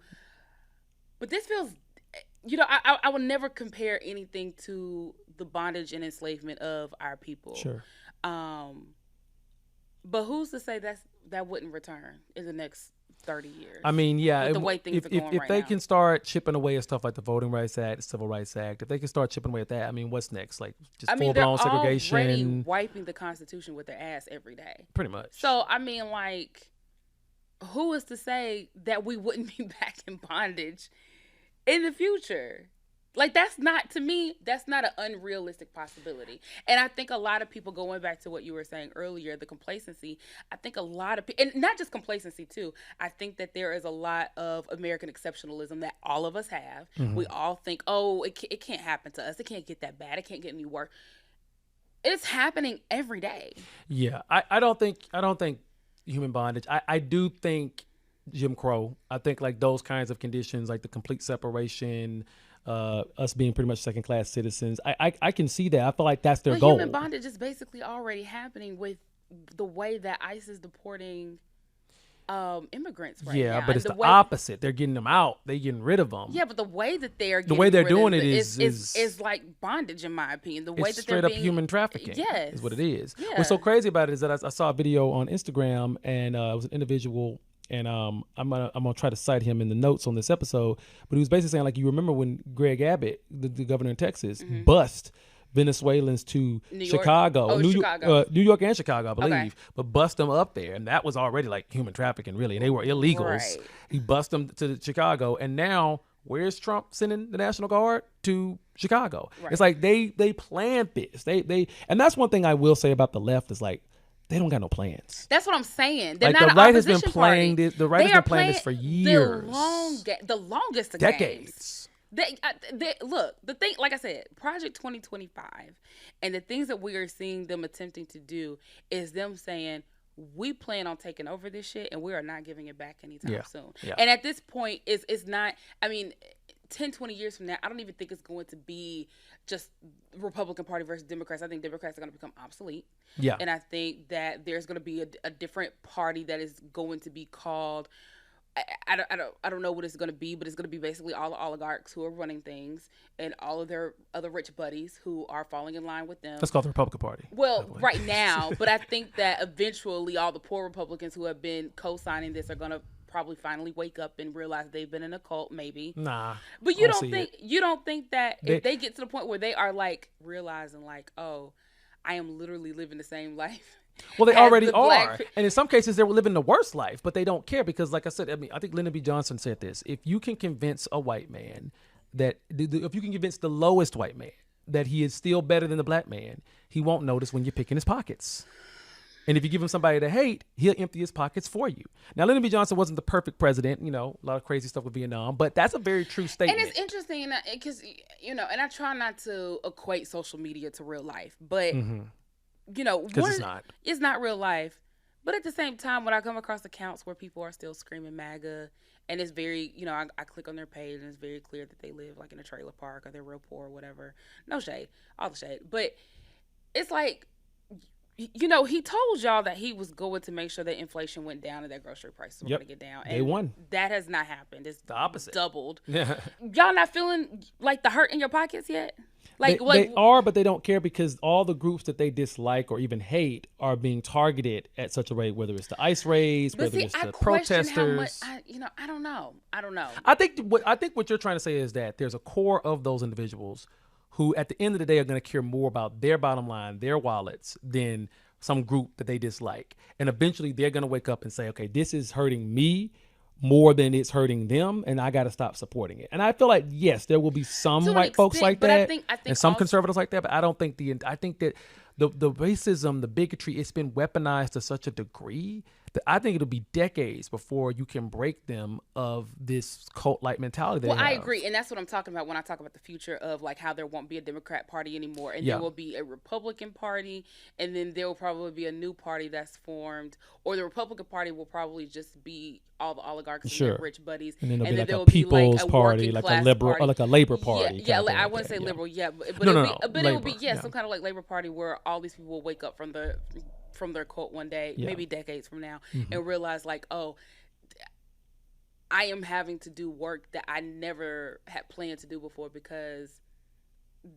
But this feels, I will never compare anything to the bondage and enslavement of our people. Sure. But who's to say that wouldn't return in the next 30 years? I mean, yeah. With the way things are going if right they now. can start chipping away at stuff like the Voting Rights Act, the Civil Rights Act, if they can start chipping away at that, I mean, what's next? Like just full-blown segregation. They're already wiping the Constitution with their ass every day. Pretty much. So, I mean, like, who is to say that we wouldn't be back in bondage in the future? Like, that's not an unrealistic possibility. And I think a lot of people, going back to what you were saying earlier, the complacency, I think a lot of people, and not just complacency too, I think that there is a lot of American exceptionalism that all of us have. Mm-hmm. We all think, oh, it can't happen to us. It can't get that bad. It can't get any worse. It's happening every day. Yeah. I don't think human bondage. I do think Jim Crow. I think like those kinds of conditions, like the complete separation, us being pretty much second-class citizens. I can see that. I feel like that's their goal. Human bondage is basically already happening with the way that ICE is deporting immigrants right now. Yeah, but it's the opposite. They're getting them out. They're getting rid of them. Yeah, but the way that they're doing it is like bondage, in my opinion. The way that straight up human trafficking. Yes, is what it is. Yeah. What's so crazy about it is that I saw a video on Instagram, and it was an individual. And I'm gonna try to cite him in the notes on this episode, but he was basically saying, like, you remember when Greg Abbott, the governor in Texas, mm-hmm. bust Venezuelans to Chicago, New York and Chicago, I believe, but bust them up there, and that was already like human trafficking, really, and they were illegals. Right. He bust them to Chicago, and now where's Trump sending the National Guard to Chicago? Right. It's like they planned this. They and that's one thing I will say about the left is like, they don't got no plans. That's what I'm saying. They're like not the right has been playing this. The right has been playing this for years. The longest of decades. Look, the thing, like I said, Project 2025, and the things that we are seeing them attempting to do is them saying, we plan on taking over this shit, and we are not giving it back anytime soon. Yeah. And at this point, it's not. I mean, 10, 20 years from now, I don't even think it's going to be just Republican Party versus Democrats. I think Democrats are going to become obsolete. Yeah. And I think that there's going to be a different party that is going to be called, I don't know what it's going to be, but it's going to be basically all the oligarchs who are running things and all of their other rich buddies who are falling in line with them. That's called the Republican Party. Well, right now, but I think that eventually all the poor Republicans who have been co-signing this are going to probably finally wake up and realize they've been in a cult, maybe. Nah. But you don't think that if they get to the point where they are like realizing like, oh, I am literally living the same life. Well, they already are. And in some cases they're living the worst life, but they don't care because, like I said, I mean, I think Lyndon B. Johnson said this. If you can convince a white man if you can convince the lowest white man that he is still better than the black man, he won't notice when you're picking his pockets. And if you give him somebody to hate, he'll empty his pockets for you. Now, Lyndon B. Johnson wasn't the perfect president, a lot of crazy stuff with Vietnam, but that's a very true statement. And it's interesting because, and I try not to equate social media to real life, but, because it's not real life. But at the same time, when I come across accounts where people are still screaming MAGA, and it's very, I click on their page and it's very clear that they live like in a trailer park or they're real poor or whatever. No shade, all the shade. But it's like, he told y'all that he was going to make sure that inflation went down and that grocery prices were going to get down. And they won. That has not happened. It's the opposite. Doubled. Yeah. Y'all not feeling like the hurt in your pockets yet? They are, but they don't care because all the groups that they dislike or even hate are being targeted at such a rate, whether it's the ICE raids, whether it's the protesters. I don't know. I think what you're trying to say is that there's a core of those individuals who at the end of the day are going to care more about their bottom line, their wallets, than some group that they dislike. And eventually they're going to wake up and say, okay, this is hurting me more than it's hurting them, and I got to stop supporting it. And I feel like, yes, there will be some To an white folks extent, like but I that think and some also conservatives like that, but I don't think I think that the racism, the bigotry, it's been weaponized to such a degree that I think it'll be decades before you can break them of this cult-like mentality well, they I have. agree, and that's what I'm talking about when I talk about the future of like how there won't be a Democrat Party anymore, and there Yeah, will be a Republican Party, and then there will probably be a new party that's formed, or the Republican Party will probably just be all the oligarchs and their sure. rich buddies, And then there'll be and then like there a will be like people's a party, working like a class liberal, or party. like a labor Yeah, party yeah, kind of thing I like wouldn't that. say Yeah. liberal, yeah, but No, it'll no, be, no. but it will be, Labor. yeah, Yeah. some kind of like labor party where all these people will wake up from their cult one day, Yeah. maybe decades from now, Mm-hmm. and realize like, oh, I am having to do work that I never had planned to do before because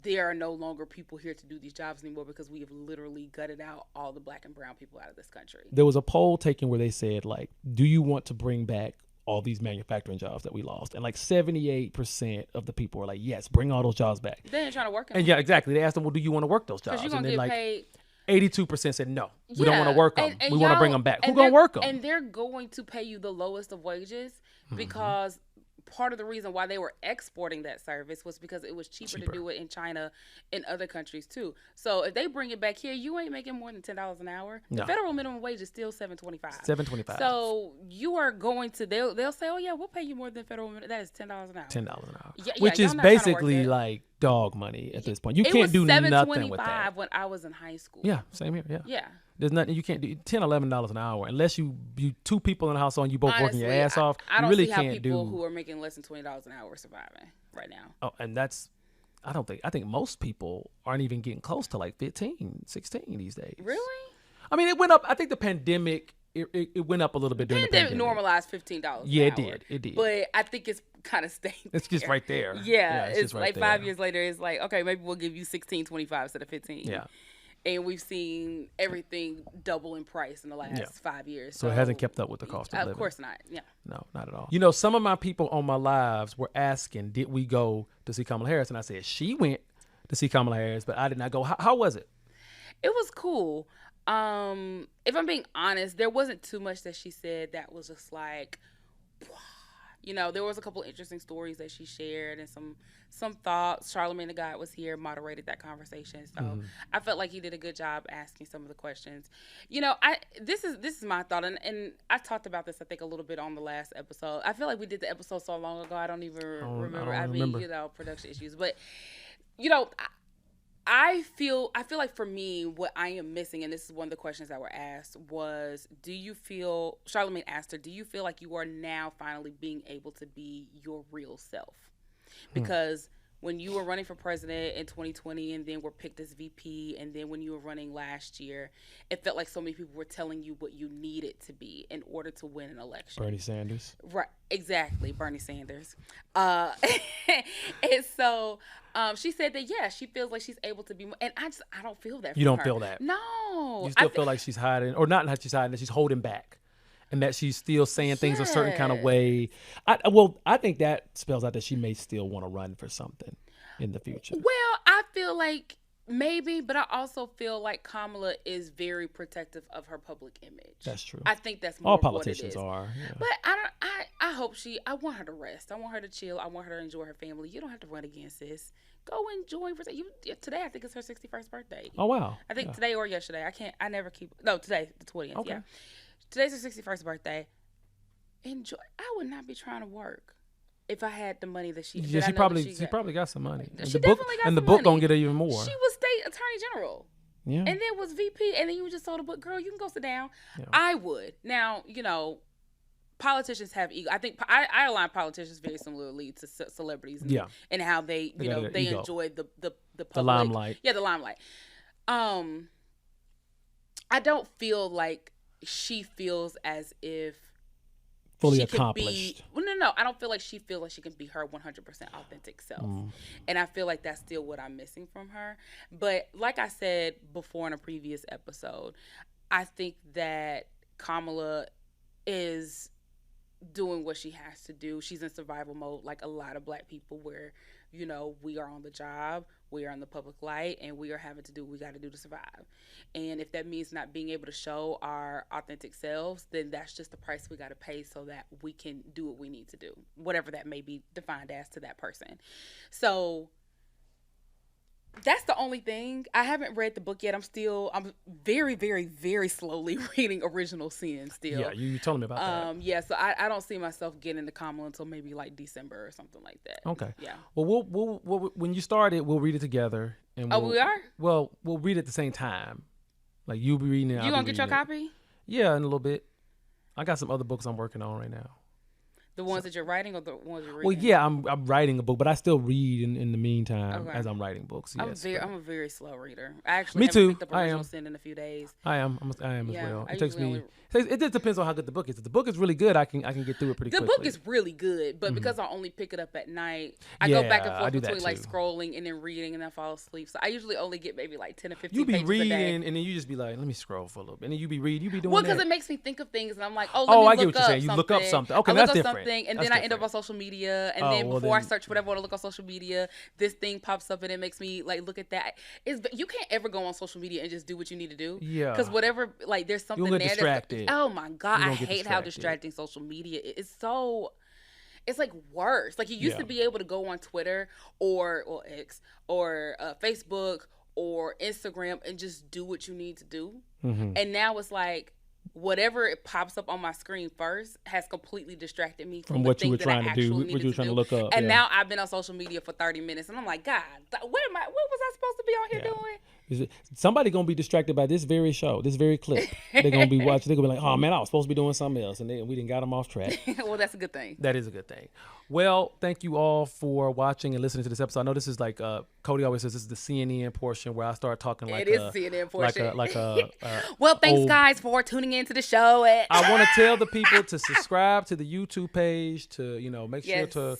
there are no longer people here to do these jobs anymore because we have literally gutted out all the black and brown people out of this country. There was a poll taken where they said, like, do you want to bring back all these manufacturing jobs that we lost? And like 78% of the people were like, yes, bring all those jobs back. They ain't trying to work And yeah, exactly. They asked them, well, do you want to work those because jobs? you're And gonna then get like paid. 82% said no, we don't want to Yeah, work them. and We want to bring y'all, them back. Who and gonna they're work them? and they're going to pay you the lowest of wages because part of the reason why they were exporting that service was because it was cheaper to do it in China and other countries too. So if they bring it back here, you ain't making more than $10 an hour. The No. federal minimum wage is still $7.25. $7.25. So you are going to they'll say, oh yeah, we'll pay you more than federal minimum. That is $10 an hour. $10 an hour, Yeah, which y'all is not trying to work basically that. like dog money at this point. You It can't was do nothing with $7.25 that. when I was in high school. Yeah, same here. Yeah. Yeah. There's nothing you can't do. $10, $11 an hour, unless you two people in the household and you both working your ass off. I You don't really see how can't people do. who are making less than $20 an hour are surviving right now. Oh, and that's. I think most people aren't even getting close to like 15, 16 these days. Really? I mean, it went up. I think the pandemic it went up a little bit during the Pandemic pandemic. normalized $15. Yeah, an it hour, did. It did. But I think it's kind of staying. It's just right there. Yeah, it's it's just right like there. 5 years later. It's like, okay, maybe we'll give you $16.25 instead of 15. Yeah. And we've seen everything double in price in the last 5 years. So it hasn't kept up with the cost of living. Of course not. Yeah. No, not at all. You know, some of my people on my lives were asking, did we go to see Kamala Harris? And I said, she went to see Kamala Harris, but I did not go. How was it? It was cool. If I'm being honest, there wasn't too much that she said that was just like, you know, there was a couple interesting stories that she shared and some thoughts. Charlamagne the God was here, moderated that conversation. So I felt like he did a good job asking some of the questions. You know, this is my thought, and I talked about this I think a little bit on the last episode. I feel like we did the episode so long ago I don't even remember. I mean, you know, production issues, but you know. I feel like for me, what I am missing, and this is one of the questions that were asked, was, Charlamagne asked her, do you feel like you are now finally being able to be your real self? Because when you were running for president in 2020 and then were picked as VP, and then when you were running last year, it felt like so many people were telling you what you needed to be in order to win an election. Bernie Sanders. Right, exactly, Bernie Sanders. And so she said that, yeah, she feels like she's able to be more, and I don't feel that. You from don't her. feel that? No. You still feel like she's hiding, or not that she's hiding, that she's holding back. And that she's still saying things a certain kind of way. I think that spells out that she may still want to run for something in the future. Well, I feel like maybe, but I also feel like Kamala is very protective of her public image. That's true. I think that's more All of what politicians it is. are. Yeah. But I hope I want her to rest. I want her to chill. I want her to enjoy her family. You don't have to run again, sis. Go enjoy. Today, I think it's her 61st birthday. Oh, wow. I think today or yesterday. Today, the 20th. Okay. Yeah. Today's her 61st birthday. Enjoy. I would not be trying to work if I had the money that she. Yeah, that she I know probably that she probably got some money. And She the book definitely got and the some book money. gonna get her even more. She was state attorney general. Yeah. And then was VP, and then you just told the book, girl, you can go sit down. Yeah. I would. Now, you know, politicians have ego. I think I align politicians very similarly to celebrities. And how they they ego. enjoy the public, the limelight. Yeah, the limelight. I don't feel like she feels as if fully she accomplished. No. I don't feel like she feels like she can be her 100% authentic self. And I feel like that's still what I'm missing from her. But like I said before in a previous episode, I think that Kamala is doing what she has to do. She's in survival mode, like a lot of Black people, where, you know, we are on the job, we are in the public light, and we are having to do what we got to do to survive. And if that means not being able to show our authentic selves, then that's just the price we got to pay so that we can do what we need to do, whatever that may be defined as to that person. So that's the only thing. I haven't read the book yet. I'm very, very, very slowly reading Original Sin still. Yeah, you told me about that. Yeah, so I don't see myself getting to Kamala until maybe like December or something like that. Okay. Yeah. Well, we'll when you start it, we'll read it together. And We are? Well, we'll read it at the same time. Like you'll be reading it. You gonna get your copy? Yeah, in a little bit. I got some other books I'm working on right now. The ones that you're writing or the ones you're reading? Well, yeah, I'm writing a book, but I still read in the meantime as I'm writing books. Yes, I'm a very slow reader. I actually Me haven't too. picked up Original Sin in a few days. I am as well. I It takes me. usually It just depends on how good the book is. If the book is really good, I can get through it pretty quickly. The book is really good, but because I only pick it up at night, I go back and I forth do that between like too. scrolling and then reading, and then fall asleep. So I usually only get maybe like 10 or 15 You be pages a reading, day. and then you just be like, let me scroll for a little bit. And then you be doing Well, because that. it makes me think of things, and I'm like, I let get me what look you're up saying. You look up something. Okay, I that's look up different. something, and That's then I end up different. on social media, and Oh, then well, before I then- search whatever I want to look on social media, this thing pops up, and it makes me like look at that. You can't ever go on social media and just do what you need to do. Yeah. Because whatever, like, there's something You'll get there. distracted. Oh my God, You're I gonna get hate how distracted. distracting social media is. It's so. It's like worse. Like you used to be able to go on Twitter or X or Facebook or Instagram and just do what you need to do. Mm-hmm. And now it's like whatever it pops up on my screen first has completely distracted me from what the you were things that I trying to do, actually what you were needed trying to do. look up. And yeah. now I've been on social media for 30 minutes and I'm like, God, what was I supposed to be on here doing? Somebody gonna be distracted by this very show, this very clip. They're gonna be watching. They're gonna be like, "Oh man, I was supposed to be doing something else, and we didn't got them off track." Well, that's a good thing. That is a good thing. Well, thank you all for watching and listening to this episode. I know this is like Cody always says, this is the CNN portion where I start talking like it is CNN portion. Well, thanks guys for tuning into the show. I want to tell the people to subscribe to the YouTube page, to make sure to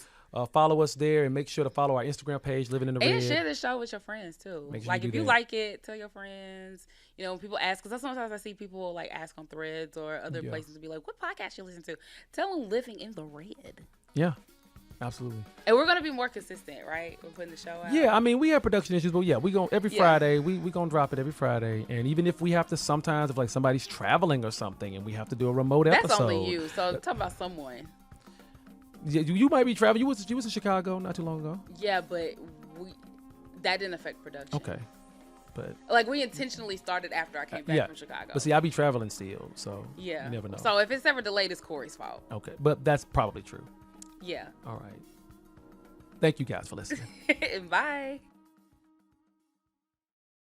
follow us there, and make sure to follow our Instagram page, Living in the Red. And share this show with your friends too. Make sure like you if do you that. like it, tell your friends. When people ask, because sometimes I see people like ask on Threads or other places to be like, "What podcast you listen to?" Tell them Living in the Red. Yeah, absolutely. And we're gonna be more consistent, right? We're putting the show out. Yeah, I mean we have production issues, but we gonna every Friday we gonna drop it every Friday, and even if we have to sometimes if like somebody's traveling or something and we have to do a remote That's episode. only you. So talk about someone. Yeah, you might be traveling. You was in Chicago not too long ago. Yeah, but that didn't affect production. Okay, but like we intentionally started after I came back from Chicago. But see, I be traveling still, so you never know. So if it's ever delayed, it's Corey's fault. Okay, but that's probably true. Yeah. All right. Thank you guys for listening. Bye.